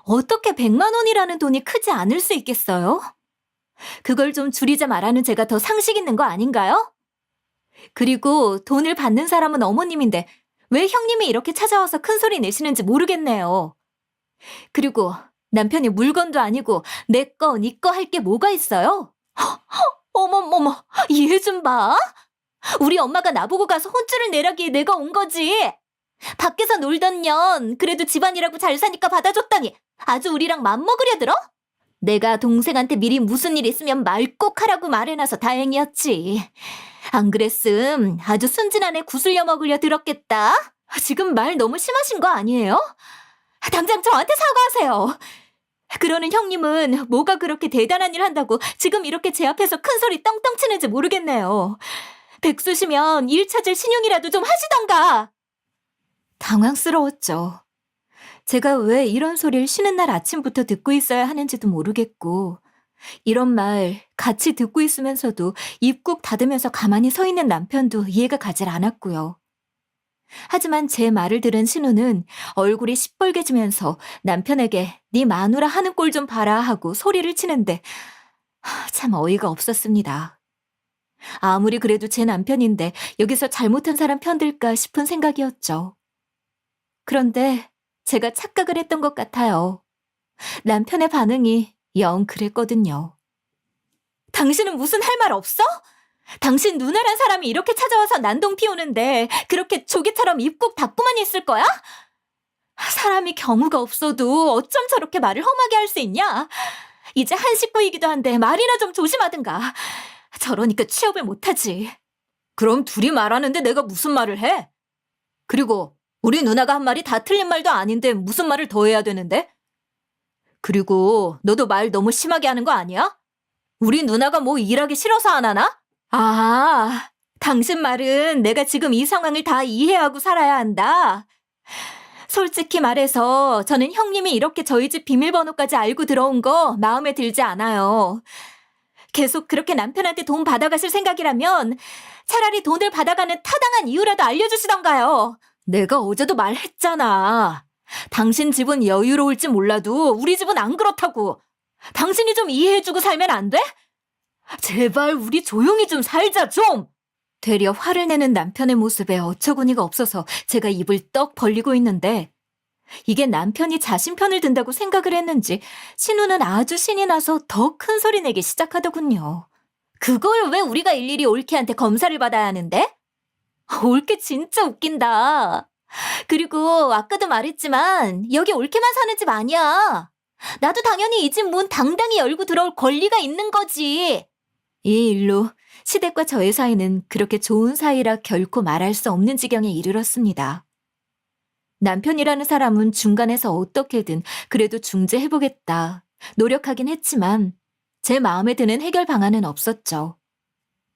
어떻게 100만 원이라는 돈이 크지 않을 수 있겠어요? 그걸 좀 줄이자 말하는 제가 더 상식 있는 거 아닌가요? 그리고 돈을 받는 사람은 어머님인데 왜 형님이 이렇게 찾아와서 큰 소리 내시는지 모르겠네요. 그리고 남편이 물건도 아니고 내 거, 네 거 할 게 뭐가 있어요? 어머머머, 얘 좀 봐. 우리 엄마가 나보고 가서 혼쭐을 내라기에 내가 온 거지. 밖에서 놀던 년 그래도 집안이라고 잘 사니까 받아줬더니 아주 우리랑 맘먹으려 들어? 내가 동생한테 미리 무슨 일 있으면 말 꼭 하라고 말해놔서 다행이었지. 안 그랬음 아주 순진한 애 구슬려 먹으려 들었겠다. 지금 말 너무 심하신 거 아니에요? 당장 저한테 사과하세요. 그러는 형님은 뭐가 그렇게 대단한 일 한다고 지금 이렇게 제 앞에서 큰 소리 떵떵 치는지 모르겠네요. 백수시면 일 찾을 신용이라도 좀 하시던가. 당황스러웠죠. 제가 왜 이런 소리를 쉬는 날 아침부터 듣고 있어야 하는지도 모르겠고, 이런 말 같이 듣고 있으면서도 입 꾹 닫으면서 가만히 서 있는 남편도 이해가 가질 않았고요. 하지만 제 말을 들은 신우는 얼굴이 시뻘개지면서 남편에게 네 마누라 하는 꼴 좀 봐라 하고 소리를 치는데 참 어이가 없었습니다. 아무리 그래도 제 남편인데 여기서 잘못한 사람 편들까 싶은 생각이었죠. 그런데 제가 착각을 했던 것 같아요. 남편의 반응이 영 그랬거든요. 당신은 무슨 할 말 없어? 당신 누나란 사람이 이렇게 찾아와서 난동 피우는데 그렇게 조개처럼 입 꾹 닫고만 있을 거야? 사람이 경우가 없어도 어쩜 저렇게 말을 험하게 할 수 있냐? 이제 한 식구이기도 한데 말이나 좀 조심하든가. 저러니까 취업을 못하지. 그럼 둘이 말하는데 내가 무슨 말을 해? 그리고 우리 누나가 한 말이 다 틀린 말도 아닌데 무슨 말을 더 해야 되는데? 그리고 너도 말 너무 심하게 하는 거 아니야? 우리 누나가 뭐 일하기 싫어서 안 하나? 아, 당신 말은 내가 지금 이 상황을 다 이해하고 살아야 한다. 솔직히 말해서 저는 형님이 이렇게 저희 집 비밀번호까지 알고 들어온 거 마음에 들지 않아요. 계속 그렇게 남편한테 돈 받아가실 생각이라면 차라리 돈을 받아가는 타당한 이유라도 알려주시던가요. 내가 어제도 말했잖아. 당신 집은 여유로울지 몰라도 우리 집은 안 그렇다고. 당신이 좀 이해해주고 살면 안 돼? 제발 우리 조용히 좀 살자 좀. 되려 화를 내는 남편의 모습에 어처구니가 없어서 제가 입을 떡 벌리고 있는데 이게 남편이 자신 편을 든다고 생각을 했는지 신우는 아주 신이 나서 더 큰 소리 내기 시작하더군요. 그걸 왜 우리가 일일이 올케한테 검사를 받아야 하는데? 올케 진짜 웃긴다. 그리고 아까도 말했지만 여기 올케만 사는 집 아니야. 나도 당연히 이 집 문 당당히 열고 들어올 권리가 있는 거지. 이 일로 시댁과 저의 사이는 그렇게 좋은 사이라 결코 말할 수 없는 지경에 이르렀습니다. 남편이라는 사람은 중간에서 어떻게든 그래도 중재해보겠다 노력하긴 했지만 제 마음에 드는 해결 방안은 없었죠.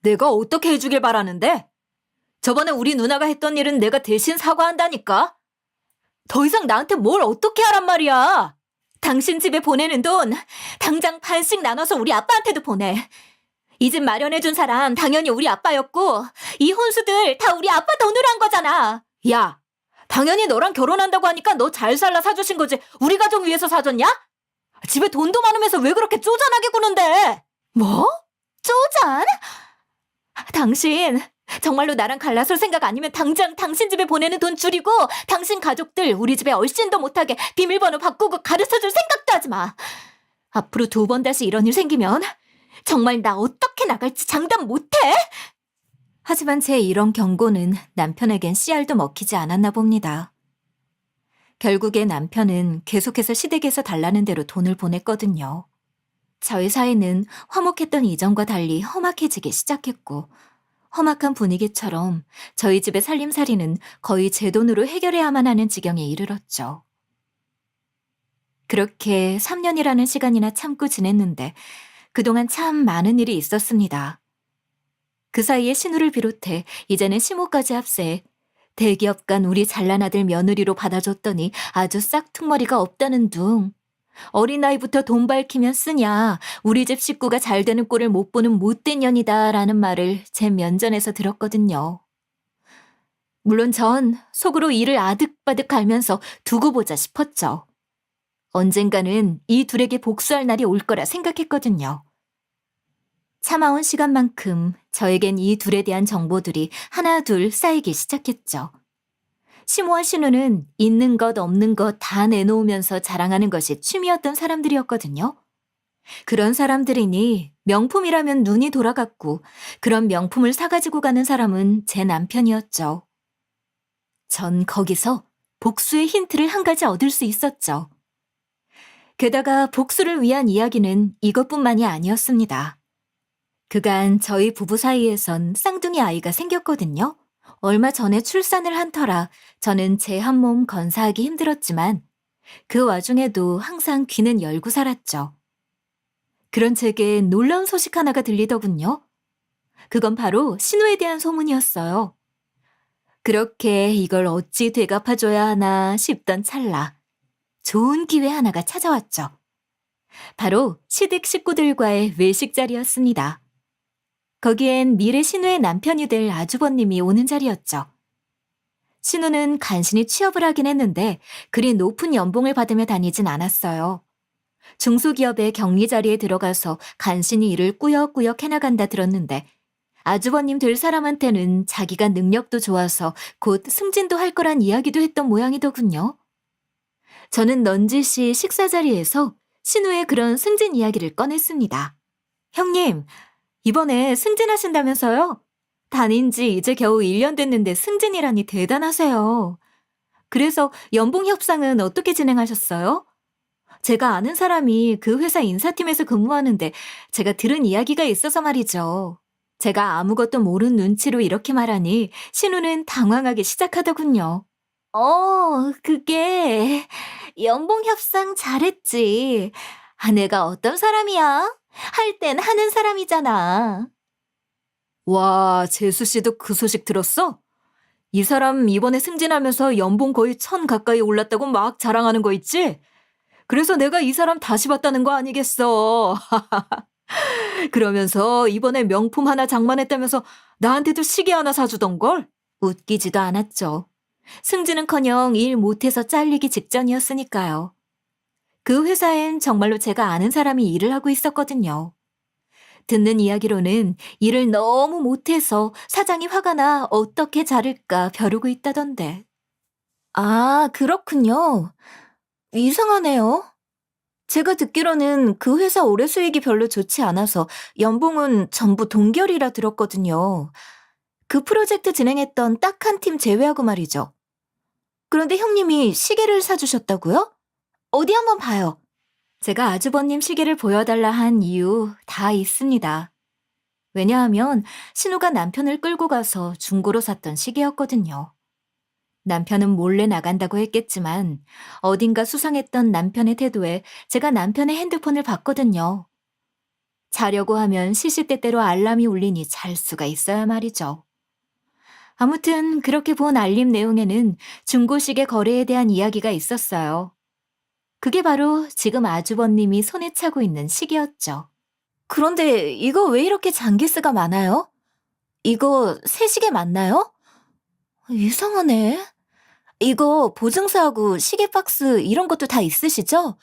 내가 어떻게 해주길 바라는데? 저번에 우리 누나가 했던 일은 내가 대신 사과한다니까? 더 이상 나한테 뭘 어떻게 하란 말이야? 당신 집에 보내는 돈 당장 반씩 나눠서 우리 아빠한테도 보내. 이 집 마련해준 사람 당연히 우리 아빠였고 이 혼수들 다 우리 아빠 돈으로 한 거잖아. 야, 당연히 너랑 결혼한다고 하니까 너 잘 살라 사주신 거지 우리 가족 위해서 사줬냐? 집에 돈도 많으면서 왜 그렇게 쪼잔하게 구는데? 뭐? 쪼잔? 당신 정말로 나랑 갈라설 생각 아니면 당장 당신 집에 보내는 돈 줄이고 당신 가족들 우리 집에 얼씬도 못하게 비밀번호 바꾸고 가르쳐줄 생각도 하지 마. 앞으로 2번 다시 이런 일 생기면 정말 나 어떻게 나갈지 장담 못해? 하지만 제 이런 경고는 남편에겐 씨알도 먹히지 않았나 봅니다. 결국에 남편은 계속해서 시댁에서 달라는 대로 돈을 보냈거든요. 저희 사이는 화목했던 이전과 달리 험악해지기 시작했고 험악한 분위기처럼 저희 집의 살림살이는 거의 제 돈으로 해결해야만 하는 지경에 이르렀죠. 그렇게 3년이라는 시간이나 참고 지냈는데 그동안 참 많은 일이 있었습니다. 그 사이에 신우를 비롯해 이제는 시모까지 합세해 대기업 간 우리 잘난 아들 며느리로 받아줬더니 아주 싹퉁머리가 없다는 둥. 어린 나이부터 돈 밝히면 쓰냐, 우리 집 식구가 잘 되는 꼴을 못 보는 못된 년이다 라는 말을 제 면전에서 들었거든요. 물론 전 속으로 이를 아득바득 갈면서 두고 보자 싶었죠. 언젠가는 이 둘에게 복수할 날이 올 거라 생각했거든요. 참아온 시간만큼 저에겐 이 둘에 대한 정보들이 하나둘 쌓이기 시작했죠. 시모와 신우는 있는 것 없는 것 다 내놓으면서 자랑하는 것이 취미였던 사람들이었거든요. 그런 사람들이니 명품이라면 눈이 돌아갔고 그런 명품을 사가지고 가는 사람은 제 남편이었죠. 전 거기서 복수의 힌트를 한 가지 얻을 수 있었죠. 게다가 복수를 위한 이야기는 이것뿐만이 아니었습니다. 그간 저희 부부 사이에선 쌍둥이 아이가 생겼거든요. 얼마 전에 출산을 한 터라 저는 제 한 몸 건사하기 힘들었지만 그 와중에도 항상 귀는 열고 살았죠. 그런 제게 놀라운 소식 하나가 들리더군요. 그건 바로 신우에 대한 소문이었어요. 그렇게 이걸 어찌 되갚아줘야 하나 싶던 찰나 좋은 기회 하나가 찾아왔죠. 바로 시댁 식구들과의 외식 자리였습니다. 거기엔 미래 신우의 남편이 될 아주버님이 오는 자리였죠. 신우는 간신히 취업을 하긴 했는데 그리 높은 연봉을 받으며 다니진 않았어요. 중소기업의 격리 자리에 들어가서 간신히 일을 꾸역꾸역 해나간다 들었는데 아주버님 될 사람한테는 자기가 능력도 좋아서 곧 승진도 할 거란 이야기도 했던 모양이더군요. 저는 넌지시 식사 자리에서 신우의 그런 승진 이야기를 꺼냈습니다. 형님, 이번에 승진하신다면서요? 다닌 지 이제 겨우 1년 됐는데 승진이라니 대단하세요. 그래서 연봉 협상은 어떻게 진행하셨어요? 제가 아는 사람이 그 회사 인사팀에서 근무하는데 제가 들은 이야기가 있어서 말이죠. 제가 아무것도 모르는 눈치로 이렇게 말하니 신우는 당황하기 시작하더군요. 그게 연봉 협상 잘했지. 내가 어떤 사람이야? 할 땐 하는 사람이잖아. 와, 재수 씨도 그 소식 들었어? 이 사람 이번에 승진하면서 연봉 거의 1,000 가까이 올랐다고 막 자랑하는 거 있지? 그래서 내가 이 사람 다시 봤다는 거 아니겠어. 그러면서 이번에 명품 하나 장만했다면서 나한테도 시계 하나 사주던걸? 웃기지도 않았죠. 승진은커녕 일 못해서 잘리기 직전이었으니까요. 그 회사엔 정말로 제가 아는 사람이 일을 하고 있었거든요. 듣는 이야기로는 일을 너무 못해서 사장이 화가 나 어떻게 자를까 벼르고 있다던데. 아, 그렇군요. 이상하네요. 제가 듣기로는 그 회사 올해 수익이 별로 좋지 않아서 연봉은 전부 동결이라 들었거든요. 그 프로젝트 진행했던 딱 한 팀 제외하고 말이죠. 그런데 형님이 시계를 사주셨다고요? 어디 한번 봐요. 제가 아주버님 시계를 보여달라 한 이유 다 있습니다. 왜냐하면 신우가 남편을 끌고 가서 중고로 샀던 시계였거든요. 남편은 몰래 나간다고 했겠지만 어딘가 수상했던 남편의 태도에 제가 남편의 핸드폰을 봤거든요. 자려고 하면 시시때때로 알람이 울리니 잘 수가 있어야 말이죠. 아무튼 그렇게 본 알림 내용에는 중고시계 거래에 대한 이야기가 있었어요. 그게 바로 지금 아주버님이 손에 차고 있는 시계였죠. 그런데 이거 왜 이렇게 장기스가 많아요? 이거 새 시계 맞나요? 이상하네. 이거 보증서하고 시계 박스 이런 것도 다 있으시죠?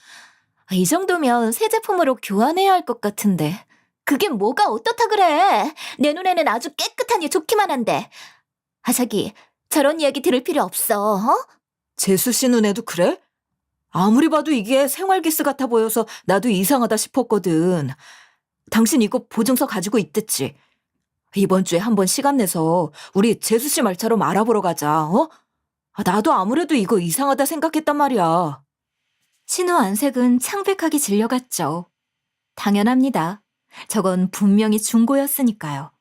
이 정도면 새 제품으로 교환해야 할 것 같은데. 그게 뭐가 어떻다 그래? 내 눈에는 아주 깨끗하니 좋기만 한데. 자기, 저런 이야기 들을 필요 없어, 어? 재수 씨 눈에도 그래? 아무리 봐도 이게 생활기스 같아 보여서 나도 이상하다 싶었거든. 당신 이거 보증서 가지고 있댔지? 이번 주에 한번 시간 내서 우리 재수 씨 말처럼 알아보러 가자, 어? 나도 아무래도 이거 이상하다 생각했단 말이야. 신우 안색은 창백하게 질려갔죠. 당연합니다. 저건 분명히 중고였으니까요.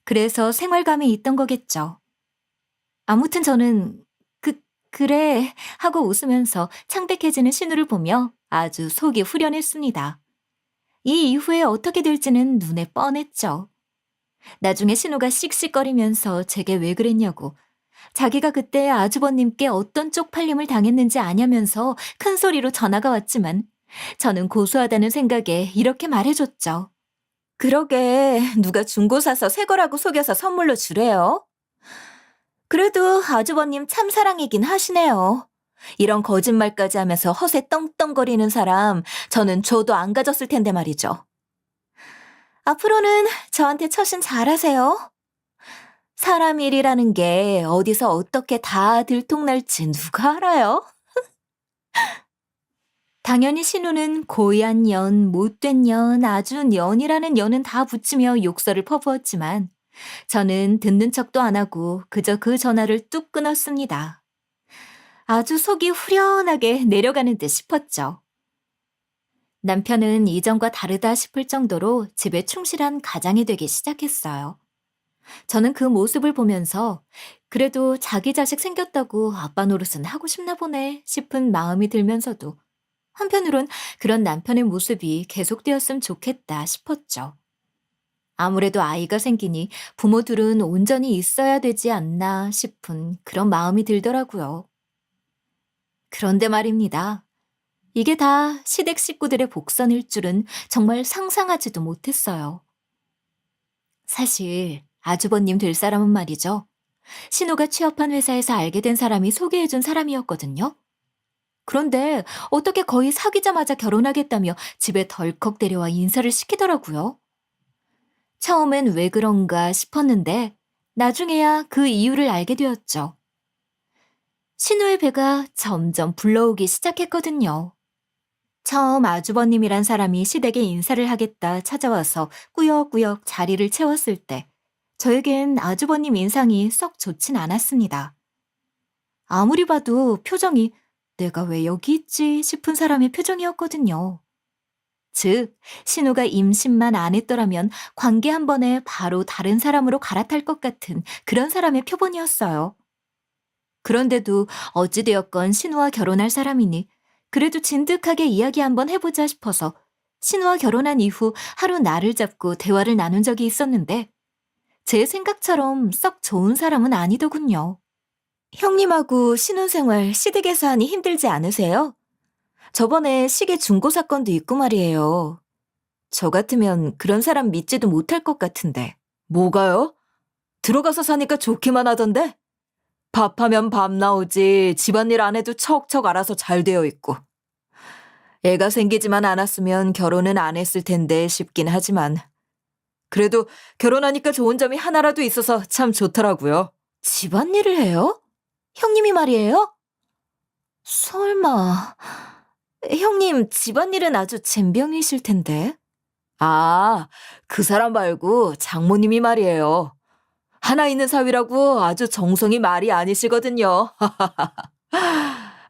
그래서 생활감이 있던 거겠죠. 아무튼 저는 그래 하고 웃으면서 창백해지는 신우를 보며 아주 속이 후련했습니다. 이 이후에 어떻게 될지는 눈에 뻔했죠. 나중에 신우가 씩씩거리면서 제게 왜 그랬냐고 자기가 그때 아주버님께 어떤 쪽팔림을 당했는지 아냐면서 큰 소리로 전화가 왔지만 저는 고소하다는 생각에 이렇게 말해줬죠. 그러게 누가 중고 사서 새 거라고 속여서 선물로 주래요? 그래도 아주버님 참 사랑이긴 하시네요. 이런 거짓말까지 하면서 허세 떵떵거리는 사람 저는 줘도 안 가졌을 텐데 말이죠. 앞으로는 저한테 처신 잘하세요. 사람 일이라는 게 어디서 어떻게 다 들통날지 누가 알아요? 당연히 신우는 고의한 년, 못된 년, 아주 년이라는 년은 다 붙이며 욕설을 퍼부었지만 저는 듣는 척도 안 하고 그저 그 전화를 뚝 끊었습니다. 아주 속이 후련하게 내려가는 듯 싶었죠. 남편은 이전과 다르다 싶을 정도로 집에 충실한 가장이 되기 시작했어요. 저는 그 모습을 보면서 그래도 자기 자식 생겼다고 아빠 노릇은 하고 싶나 보네 싶은 마음이 들면서도 한편으론 그런 남편의 모습이 계속되었으면 좋겠다 싶었죠. 아무래도 아이가 생기니 부모들은 온전히 있어야 되지 않나 싶은 그런 마음이 들더라고요. 그런데 말입니다. 이게 다 시댁 식구들의 복선일 줄은 정말 상상하지도 못했어요. 사실 아주버님 될 사람은 말이죠. 신우가 취업한 회사에서 알게 된 사람이 소개해준 사람이었거든요. 그런데 어떻게 거의 사귀자마자 결혼하겠다며 집에 덜컥 데려와 인사를 시키더라고요. 처음엔 왜 그런가 싶었는데 나중에야 그 이유를 알게 되었죠. 신우의 배가 점점 불러오기 시작했거든요. 처음 아주버님이란 사람이 시댁에 인사를 하겠다 찾아와서 꾸역꾸역 자리를 채웠을 때 저에겐 아주버님 인상이 썩 좋진 않았습니다. 아무리 봐도 표정이 내가 왜 여기 있지 싶은 사람의 표정이었거든요. 즉, 신우가 임신만 안 했더라면 관계 한 번에 바로 다른 사람으로 갈아탈 것 같은 그런 사람의 표본이었어요. 그런데도 어찌되었건 신우와 결혼할 사람이니 그래도 진득하게 이야기 한번 해보자 싶어서 신우와 결혼한 이후 하루 날을 잡고 대화를 나눈 적이 있었는데 제 생각처럼 썩 좋은 사람은 아니더군요. 형님하고 신혼생활 시댁에서 하니 힘들지 않으세요? 저번에 시계 중고 사건도 있고 말이에요. 저 같으면 그런 사람 믿지도 못할 것 같은데. 뭐가요? 들어가서 사니까 좋기만 하던데? 밥하면 밥 나오지 집안일 안 해도 척척 알아서 잘 되어 있고. 애가 생기지만 않았으면 결혼은 안 했을 텐데 싶긴 하지만 그래도 결혼하니까 좋은 점이 하나라도 있어서 참 좋더라고요. 집안일을 해요? 형님이 말이에요? 설마... 형님 집안일은 아주 젬병이실 텐데. 아, 그 사람 말고 장모님이 말이에요. 하나 있는 사위라고 아주 정성이 말이 아니시거든요.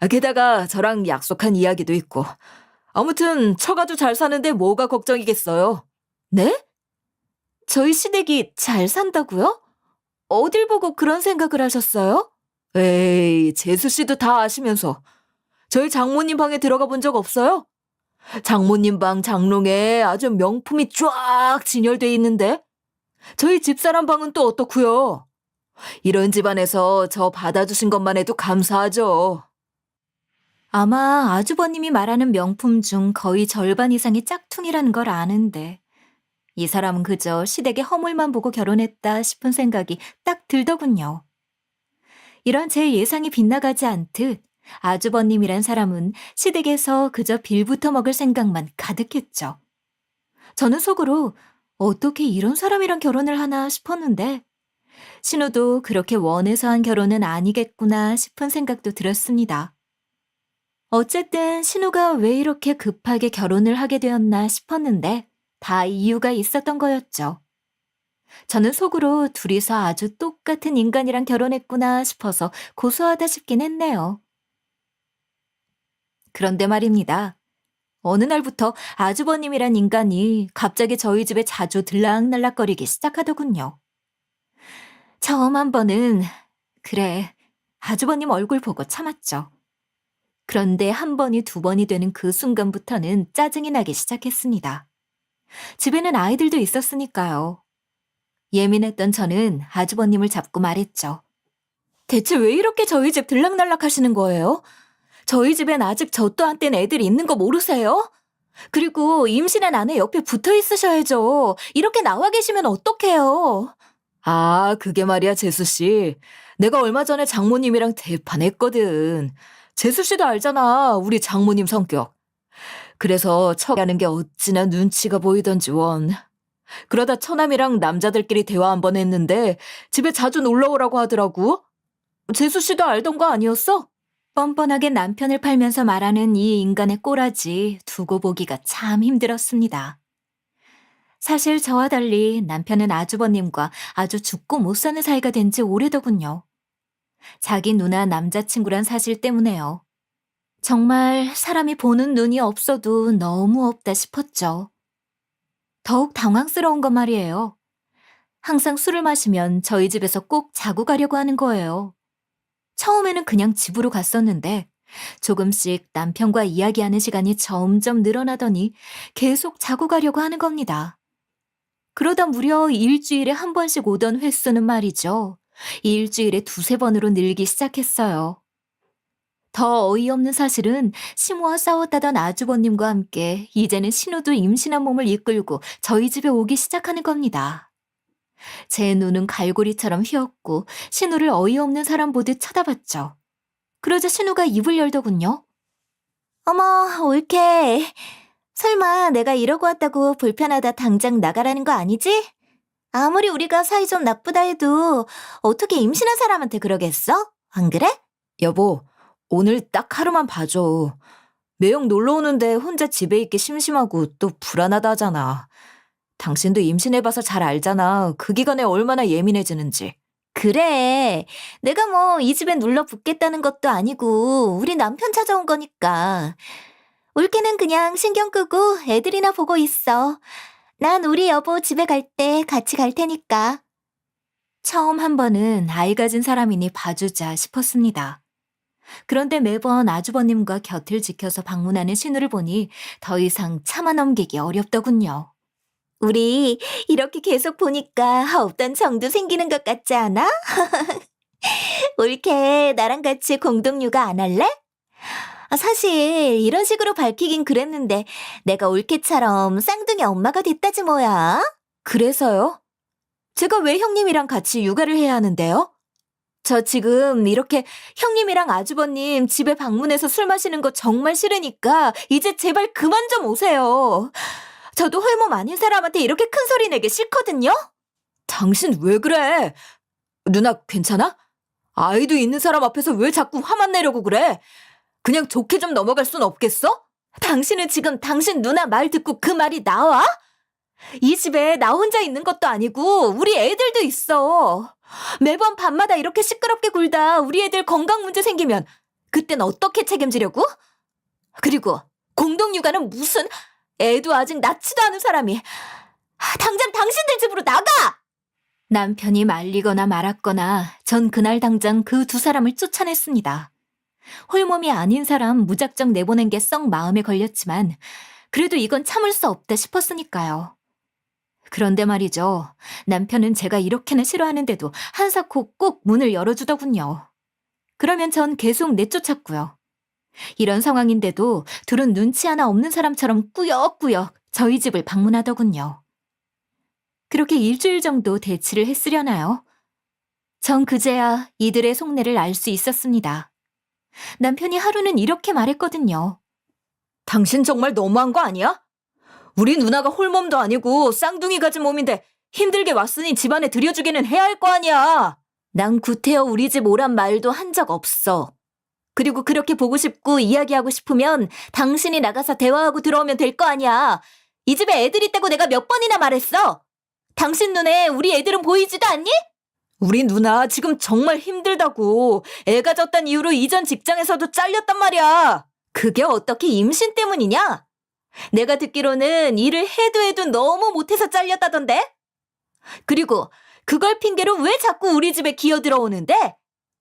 게다가 저랑 약속한 이야기도 있고. 아무튼 처가도 잘 사는데 뭐가 걱정이겠어요. 네? 저희 시댁이 잘 산다고요? 어딜 보고 그런 생각을 하셨어요? 에이, 재수 씨도 다 아시면서. 저희 장모님 방에 들어가 본 적 없어요? 장모님 방 장롱에 아주 명품이 쫙 진열돼 있는데 저희 집사람 방은 또 어떻고요? 이런 집안에서 저 받아주신 것만 해도 감사하죠. 아마 아주버님이 말하는 명품 중 거의 절반 이상이 짝퉁이라는 걸 아는데 이 사람은 그저 시댁의 허물만 보고 결혼했다 싶은 생각이 딱 들더군요. 이런 제 예상이 빗나가지 않듯 아주버님이란 사람은 시댁에서 그저 빌부터 먹을 생각만 가득했죠. 저는 속으로 어떻게 이런 사람이랑 결혼을 하나 싶었는데 신우도 그렇게 원해서 한 결혼은 아니겠구나 싶은 생각도 들었습니다. 어쨌든 신우가 왜 이렇게 급하게 결혼을 하게 되었나 싶었는데 다 이유가 있었던 거였죠. 저는 속으로 둘이서 아주 똑같은 인간이랑 결혼했구나 싶어서 고소하다 싶긴 했네요. 그런데 말입니다. 어느 날부터 아주버님이란 인간이 갑자기 저희 집에 자주 들락날락거리기 시작하더군요. 처음 한 번은 그래, 아주버님 얼굴 보고 참았죠. 그런데 한 번이 두 번이 되는 그 순간부터는 짜증이 나기 시작했습니다. 집에는 아이들도 있었으니까요. 예민했던 저는 아주버님을 잡고 말했죠. 대체 왜 이렇게 저희 집 들락날락 하시는 거예요? 저희 집엔 아직 저 또한 땐 애들이 있는 거 모르세요? 그리고 임신한 아내 옆에 붙어 있으셔야죠. 이렇게 나와 계시면 어떡해요? 아, 그게 말이야, 재수씨. 내가 얼마 전에 장모님이랑 대판했거든. 재수씨도 알잖아, 우리 장모님 성격. 그래서 척하는 게 어찌나 눈치가 보이던지 원. 그러다 처남이랑 남자들끼리 대화 한번 했는데 집에 자주 놀러 오라고 하더라고. 재수 씨도 알던 거 아니었어? 뻔뻔하게 남편을 팔면서 말하는 이 인간의 꼬라지 두고 보기가 참 힘들었습니다. 사실 저와 달리 남편은 아주버님과 아주 죽고 못 사는 사이가 된 지 오래더군요. 자기 누나 남자친구란 사실 때문에요. 정말 사람이 보는 눈이 없어도 너무 없다 싶었죠. 더욱 당황스러운 건 말이에요. 항상 술을 마시면 저희 집에서 꼭 자고 가려고 하는 거예요. 처음에는 그냥 집으로 갔었는데 조금씩 남편과 이야기하는 시간이 점점 늘어나더니 계속 자고 가려고 하는 겁니다. 그러다 무려 일주일에 한 번씩 오던 횟수는 말이죠. 일주일에 두세 번으로 늘기 시작했어요. 더 어이없는 사실은 시모와 싸웠다던 아주버님과 함께 이제는 신우도 임신한 몸을 이끌고 저희 집에 오기 시작하는 겁니다. 제 눈은 갈고리처럼 휘었고 신우를 어이없는 사람 보듯 쳐다봤죠. 그러자 신우가 입을 열더군요. 어머, 올케. 설마 내가 이러고 왔다고 불편하다 당장 나가라는 거 아니지? 아무리 우리가 사이 좀 나쁘다 해도 어떻게 임신한 사람한테 그러겠어? 안 그래? 여보, 오늘 딱 하루만 봐줘. 매형 놀러 오는데 혼자 집에 있기 심심하고 또 불안하다 하잖아. 당신도 임신해봐서 잘 알잖아. 그 기간에 얼마나 예민해지는지. 그래. 내가 뭐 이 집에 눌러 붙겠다는 것도 아니고 우리 남편 찾아온 거니까. 올케는 그냥 신경 끄고 애들이나 보고 있어. 난 우리 여보 집에 갈 때 같이 갈 테니까. 처음 한 번은 아이 가진 사람이니 봐주자 싶었습니다. 그런데 매번 아주버님과 곁을 지켜서 방문하는 신우를 보니 더 이상 참아 넘기기 어렵더군요. 우리 이렇게 계속 보니까 없던 정도 생기는 것 같지 않아? 올케 나랑 같이 공동육아 안 할래? 사실 이런 식으로 밝히긴 그랬는데 내가 올케처럼 쌍둥이 엄마가 됐다지 뭐야. 그래서요? 제가 왜 형님이랑 같이 육아를 해야 하는데요? 저 지금 이렇게 형님이랑 아주버님 집에 방문해서 술 마시는 거 정말 싫으니까 이제 제발 그만 좀 오세요. 저도 홀몸 아닌 사람한테 이렇게 큰 소리 내기 싫거든요? 당신 왜 그래? 누나 괜찮아? 아이도 있는 사람 앞에서 왜 자꾸 화만 내려고 그래? 그냥 좋게 좀 넘어갈 순 없겠어? 당신은 지금 당신 누나 말 듣고 그 말이 나와? 이 집에 나 혼자 있는 것도 아니고 우리 애들도 있어. 매번 밤마다 이렇게 시끄럽게 굴다 우리 애들 건강 문제 생기면 그땐 어떻게 책임지려고? 그리고 공동육아는 무슨 애도 아직 낳지도 않은 사람이 당장 당신들 집으로 나가! 남편이 말리거나 말았거나 전 그날 당장 그 두 사람을 쫓아냈습니다. 홀몸이 아닌 사람 무작정 내보낸 게 썩 마음에 걸렸지만 그래도 이건 참을 수 없다 싶었으니까요. 그런데 말이죠. 남편은 제가 이렇게나 싫어하는데도 한사코 꼭 문을 열어주더군요. 그러면 전 계속 내쫓았고요. 이런 상황인데도 둘은 눈치 하나 없는 사람처럼 꾸역꾸역 저희 집을 방문하더군요. 그렇게 일주일 정도 대치를 했으려나요? 전 그제야 이들의 속내를 알 수 있었습니다. 남편이 하루는 이렇게 말했거든요. 당신 정말 너무한 거 아니야? 우리 누나가 홀몸도 아니고 쌍둥이 가진 몸인데 힘들게 왔으니 집안에 들여주기는 해야 할 거 아니야. 난 구태여 우리 집 오란 말도 한 적 없어. 그리고 그렇게 보고 싶고 이야기하고 싶으면 당신이 나가서 대화하고 들어오면 될 거 아니야. 이 집에 애들 있다고 내가 몇 번이나 말했어. 당신 눈에 우리 애들은 보이지도 않니? 우리 누나 지금 정말 힘들다고. 애가 졌단 이유로 이전 직장에서도 잘렸단 말이야. 그게 어떻게 임신 때문이냐? 내가 듣기로는 일을 해도 너무 못해서 잘렸다던데? 그리고 그걸 핑계로 왜 자꾸 우리 집에 기어들어오는데?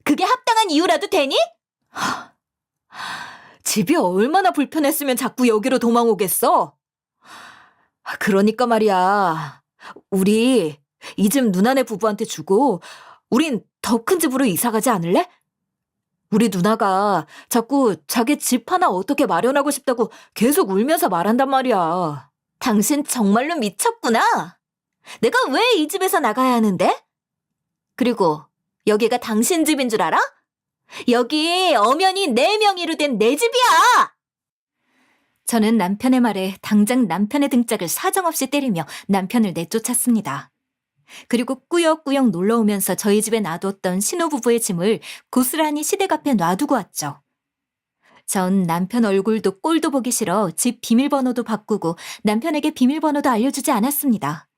그게 합당한 이유라도 되니? 집이 얼마나 불편했으면 자꾸 여기로 도망오겠어? 그러니까 말이야. 우리 이 집 누나네 부부한테 주고 우린 더 큰 집으로 이사 가지 않을래? 우리 누나가 자꾸 자기 집 하나 어떻게 마련하고 싶다고 계속 울면서 말한단 말이야. 당신 정말로 미쳤구나. 내가 왜 이 집에서 나가야 하는데? 그리고 여기가 당신 집인 줄 알아? 여기 엄연히 내 명의로 된 내 집이야! 저는 남편의 말에 당장 남편의 등짝을 사정없이 때리며 남편을 내쫓았습니다. 그리고 꾸역꾸역 놀러오면서 저희 집에 놔뒀던 신혼부부의 짐을 고스란히 시댁 앞에 놔두고 왔죠. 전 남편 얼굴도 꼴도 보기 싫어 집 비밀번호도 바꾸고 남편에게 비밀번호도 알려주지 않았습니다.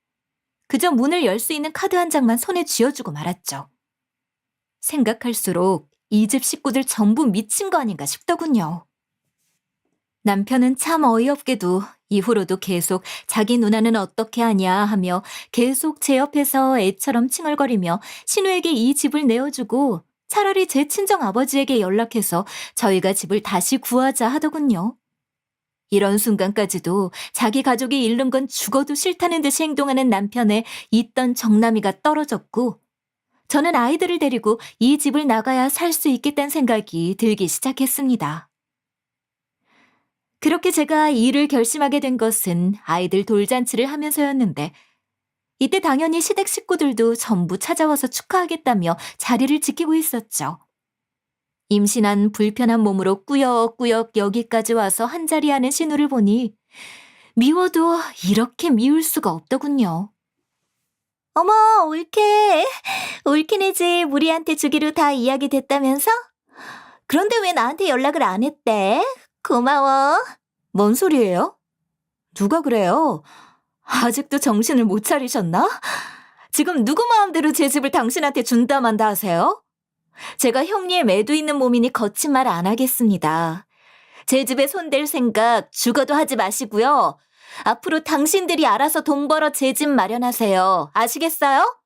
그저 문을 열 수 있는 카드 한 장만 손에 쥐어주고 말았죠. 생각할수록 이 집 식구들 전부 미친 거 아닌가 싶더군요. 남편은 참 어이없게도 이후로도 계속 자기 누나는 어떻게 하냐 하며 계속 제 옆에서 애처럼 칭얼거리며 신우에게 이 집을 내어주고 차라리 제 친정 아버지에게 연락해서 저희가 집을 다시 구하자 하더군요. 이런 순간까지도 자기 가족이 잃는 건 죽어도 싫다는 듯이 행동하는 남편에 있던 정남이가 떨어졌고 저는 아이들을 데리고 이 집을 나가야 살 수 있겠다는 생각이 들기 시작했습니다. 그렇게 제가 이 일을 결심하게 된 것은 아이들 돌잔치를 하면서였는데 이때 당연히 시댁 식구들도 전부 찾아와서 축하하겠다며 자리를 지키고 있었죠. 임신한 불편한 몸으로 꾸역꾸역 여기까지 와서 한자리 하는 신우를 보니 미워도 이렇게 미울 수가 없더군요. 어머, 올케. 올케네 집 우리한테 주기로 다 이야기 됐다면서? 그런데 왜 나한테 연락을 안 했대? 고마워. 뭔 소리예요? 누가 그래요? 아직도 정신을 못 차리셨나? 지금 누구 마음대로 제 집을 당신한테 준다 만다 하세요? 제가 형님 애도 있는 몸이니 거친 말 안 하겠습니다. 제 집에 손댈 생각 죽어도 하지 마시고요. 앞으로 당신들이 알아서 돈 벌어 제 집 마련하세요. 아시겠어요?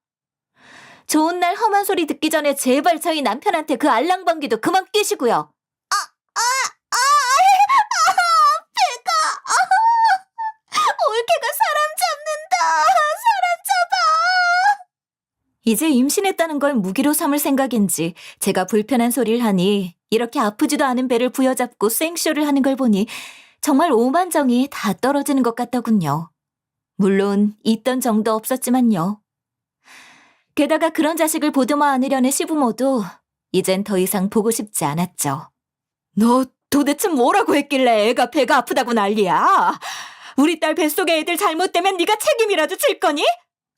좋은 날 험한 소리 듣기 전에 제발 저희 남편한테 그 알랑방귀도 그만 끼시고요. 올케가 사람 잡는다. 사람 잡아. 이제 임신했다는 걸 무기로 삼을 생각인지 제가 불편한 소리를 하니 이렇게 아프지도 않은 배를 부여잡고 생쇼를 하는 걸 보니 정말 오만정이 다 떨어지는 것 같더군요. 물론 있던 정도 없었지만요. 게다가 그런 자식을 보듬어 안으려는 시부모도 이젠 더 이상 보고 싶지 않았죠. 너 도대체 뭐라고 했길래 애가 배가 아프다고 난리야? 우리 딸 뱃속에 애들 잘못되면 네가 책임이라도 질 거니?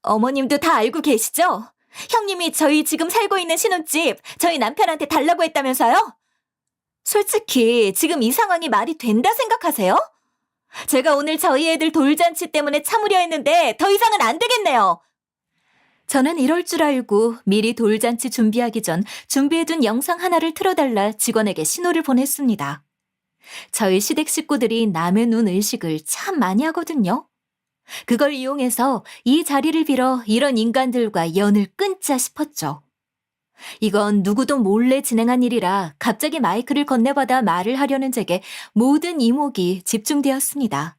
어머님도 다 알고 계시죠? 형님이 저희 지금 살고 있는 신혼집 저희 남편한테 달라고 했다면서요? 솔직히 지금 이 상황이 말이 된다 생각하세요? 제가 오늘 저희 애들 돌잔치 때문에 참으려 했는데 더 이상은 안 되겠네요. 저는 이럴 줄 알고 미리 돌잔치 준비하기 전 준비해둔 영상 하나를 틀어달라 직원에게 신호를 보냈습니다. 저희 시댁 식구들이 남의 눈 의식을 참 많이 하거든요. 그걸 이용해서 이 자리를 빌어 이런 인간들과 연을 끊자 싶었죠. 이건 누구도 몰래 진행한 일이라 갑자기 마이크를 건네받아 말을 하려는 제게 모든 이목이 집중되었습니다.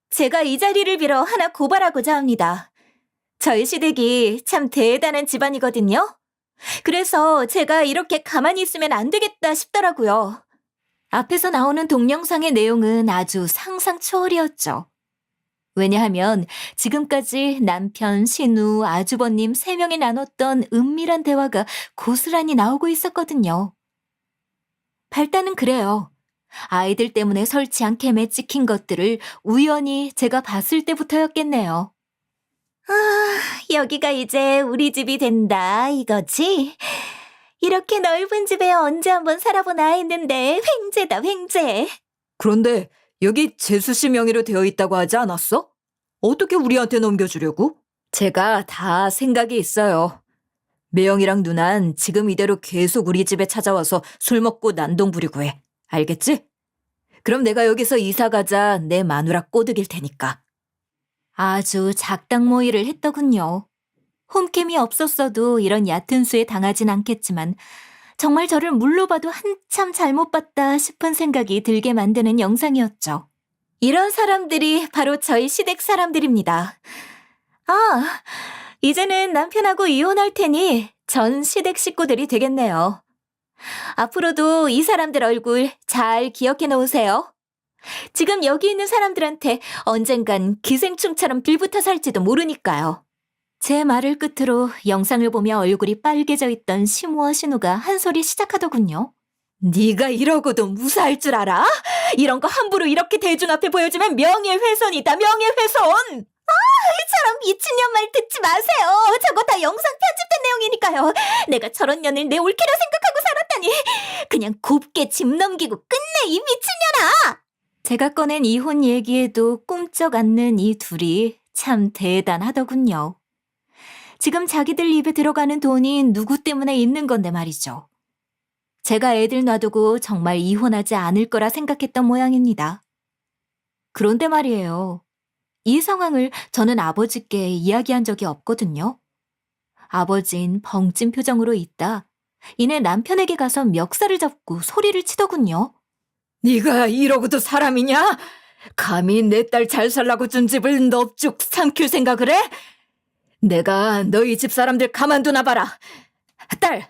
제가 이 자리를 빌어 하나 고발하고자 합니다. 저희 시댁이 참 대단한 집안이거든요. 그래서 제가 이렇게 가만히 있으면 안 되겠다 싶더라고요. 앞에서 나오는 동영상의 내용은 아주 상상 초월이었죠. 왜냐하면 지금까지 남편, 신우, 아주버님 3명이 나눴던 은밀한 대화가 고스란히 나오고 있었거든요. 발단은 그래요. 아이들 때문에 설치한 캠에 찍힌 것들을 우연히 제가 봤을 때부터였겠네요. 여기가 이제 우리 집이 된다 이거지? 이렇게 넓은 집에 언제 한번 살아보나 했는데 횡재다 횡재. 그런데 여기 재수 씨 명의로 되어 있다고 하지 않았어? 어떻게 우리한테 넘겨주려고? 제가 다 생각이 있어요. 매영이랑 누난 지금 이대로 계속 우리 집에 찾아와서 술 먹고 난동 부리고 해. 알겠지? 그럼 내가 여기서 이사 가자 내 마누라 꼬드길 테니까. 아주 작당모의를 했더군요. 홈캠이 없었어도 이런 얕은 수에 당하진 않겠지만 정말 저를 물로 봐도 한참 잘못 봤다 싶은 생각이 들게 만드는 영상이었죠. 이런 사람들이 바로 저희 시댁 사람들입니다. 이제는 남편하고 이혼할 테니 전 시댁 식구들이 되겠네요. 앞으로도 이 사람들 얼굴 잘 기억해 놓으세요. 지금 여기 있는 사람들한테 언젠간 기생충처럼 빌붙어 살지도 모르니까요. 제 말을 끝으로 영상을 보며 얼굴이 빨개져 있던 시무와 신우가 한 소리 시작하더군요. 네가 이러고도 무사할 줄 알아? 이런 거 함부로 이렇게 대중 앞에 보여주면 명예훼손이다, 명예훼손! 사람 미친년 말 듣지 마세요. 저거 다 영상 편집된 내용이니까요. 내가 저런 년을 내 올케로 생각하고 살았다니. 그냥 곱게 집 넘기고 끝내, 이 미친년아. 제가 꺼낸 이혼 얘기에도 꼼짝 않는 이 둘이 참 대단하더군요. 지금 자기들 입에 들어가는 돈이 누구 때문에 있는 건데 말이죠. 제가 애들 놔두고 정말 이혼하지 않을 거라 생각했던 모양입니다. 그런데 말이에요. 이 상황을 저는 아버지께 이야기한 적이 없거든요. 아버진 벙찐 표정으로 있다. 이내 남편에게 가서 멱살을 잡고 소리를 치더군요. 네가 이러고도 사람이냐? 감히 내 딸 잘 살라고 준 집을 넙죽 삼킬 생각을 해? 내가 너희 집 사람들 가만두나 봐라. 딸,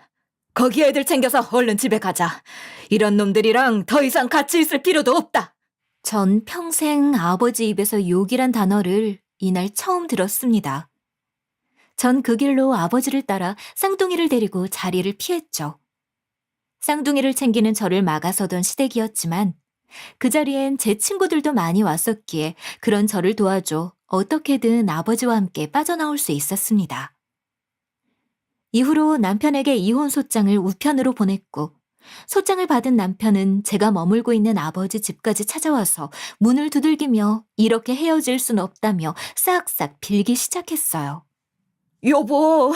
거기 애들 챙겨서 얼른 집에 가자. 이런 놈들이랑 더 이상 같이 있을 필요도 없다. 전 평생 아버지 입에서 욕이란 단어를 이날 처음 들었습니다. 전 그 길로 아버지를 따라 쌍둥이를 데리고 자리를 피했죠. 쌍둥이를 챙기는 저를 막아서던 시댁이었지만 그 자리엔 제 친구들도 많이 왔었기에 그런 저를 도와줘 어떻게든 아버지와 함께 빠져나올 수 있었습니다. 이후로 남편에게 이혼 소장을 우편으로 보냈고 소장을 받은 남편은 제가 머물고 있는 아버지 집까지 찾아와서 문을 두들기며 이렇게 헤어질 순 없다며 싹싹 빌기 시작했어요. 여보,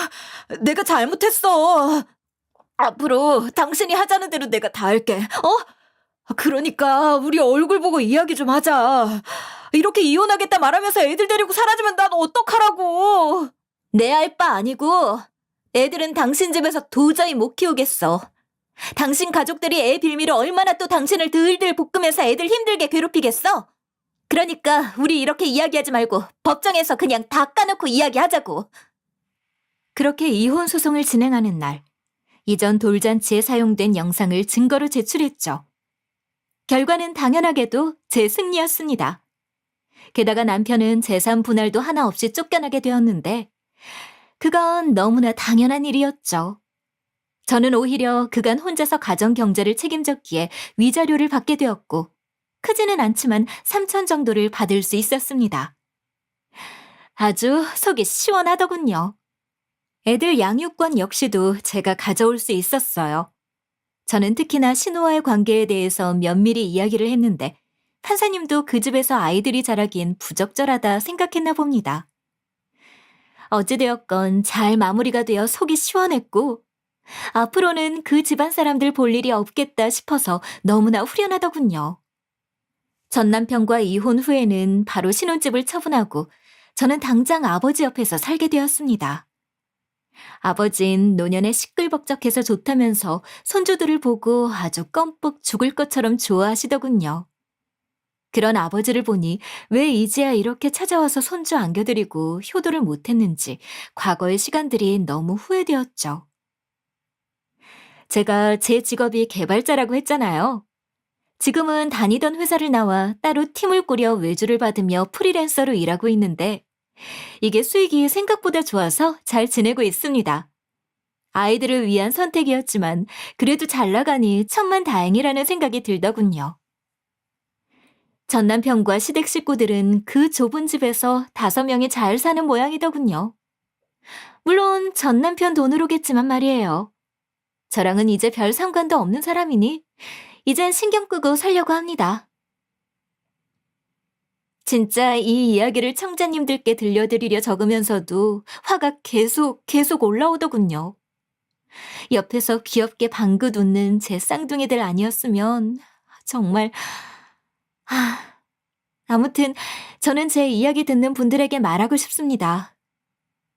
내가 잘못했어. 앞으로 당신이 하자는 대로 내가 다 할게. 그러니까 우리 얼굴 보고 이야기 좀 하자. 이렇게 이혼하겠다 말하면서 애들 데리고 사라지면 난 어떡하라고. 내 알 바 아니고 애들은 당신 집에서 도저히 못 키우겠어. 당신 가족들이 애 빌미로 얼마나 또 당신을 들들 볶으면서 애들 힘들게 괴롭히겠어? 그러니까 우리 이렇게 이야기하지 말고 법정에서 그냥 다 까놓고 이야기하자고. 그렇게 이혼 소송을 진행하는 날, 이전 돌잔치에 사용된 영상을 증거로 제출했죠. 결과는 당연하게도 제 승리였습니다. 게다가 남편은 재산 분할도 하나 없이 쫓겨나게 되었는데 그건 너무나 당연한 일이었죠. 저는 오히려 그간 혼자서 가정 경제를 책임졌기에 위자료를 받게 되었고 크지는 않지만 3천 정도를 받을 수 있었습니다. 아주 속이 시원하더군요. 애들 양육권 역시도 제가 가져올 수 있었어요. 저는 특히나 신우와의 관계에 대해서 면밀히 이야기를 했는데 판사님도 그 집에서 아이들이 자라기엔 부적절하다 생각했나 봅니다. 어찌되었건 잘 마무리가 되어 속이 시원했고 앞으로는 그 집안 사람들 볼 일이 없겠다 싶어서 너무나 후련하더군요. 전 남편과 이혼 후에는 바로 신혼집을 처분하고 저는 당장 아버지 옆에서 살게 되었습니다. 아버진 노년에 시끌벅적해서 좋다면서 손주들을 보고 아주 껌뻑 죽을 것처럼 좋아하시더군요. 그런 아버지를 보니 왜 이제야 이렇게 찾아와서 손주 안겨드리고 효도를 못했는지 과거의 시간들이 너무 후회되었죠. 제가 제 직업이 개발자라고 했잖아요. 지금은 다니던 회사를 나와 따로 팀을 꾸려 외주를 받으며 프리랜서로 일하고 있는데 이게 수익이 생각보다 좋아서 잘 지내고 있습니다. 아이들을 위한 선택이었지만 그래도 잘 나가니 천만다행이라는 생각이 들더군요. 전 남편과 시댁 식구들은 그 좁은 집에서 5명이 잘 사는 모양이더군요. 물론 전 남편 돈으로겠지만 말이에요. 저랑은 이제 별 상관도 없는 사람이니 이젠 신경 끄고 살려고 합니다. 진짜 이 이야기를 청자님들께 들려드리려 적으면서도 화가 계속 올라오더군요. 옆에서 귀엽게 방긋 웃는 제 쌍둥이들 아니었으면 정말... 아무튼 저는 제 이야기 듣는 분들에게 말하고 싶습니다.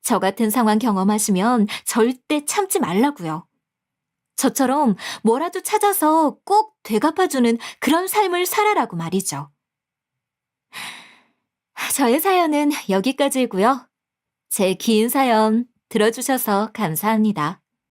저 같은 상황 경험하시면 절대 참지 말라고요. 저처럼 뭐라도 찾아서 꼭 되갚아주는 그런 삶을 살아라고 말이죠. 저의 사연은 여기까지이고요. 제 긴 사연 들어주셔서 감사합니다.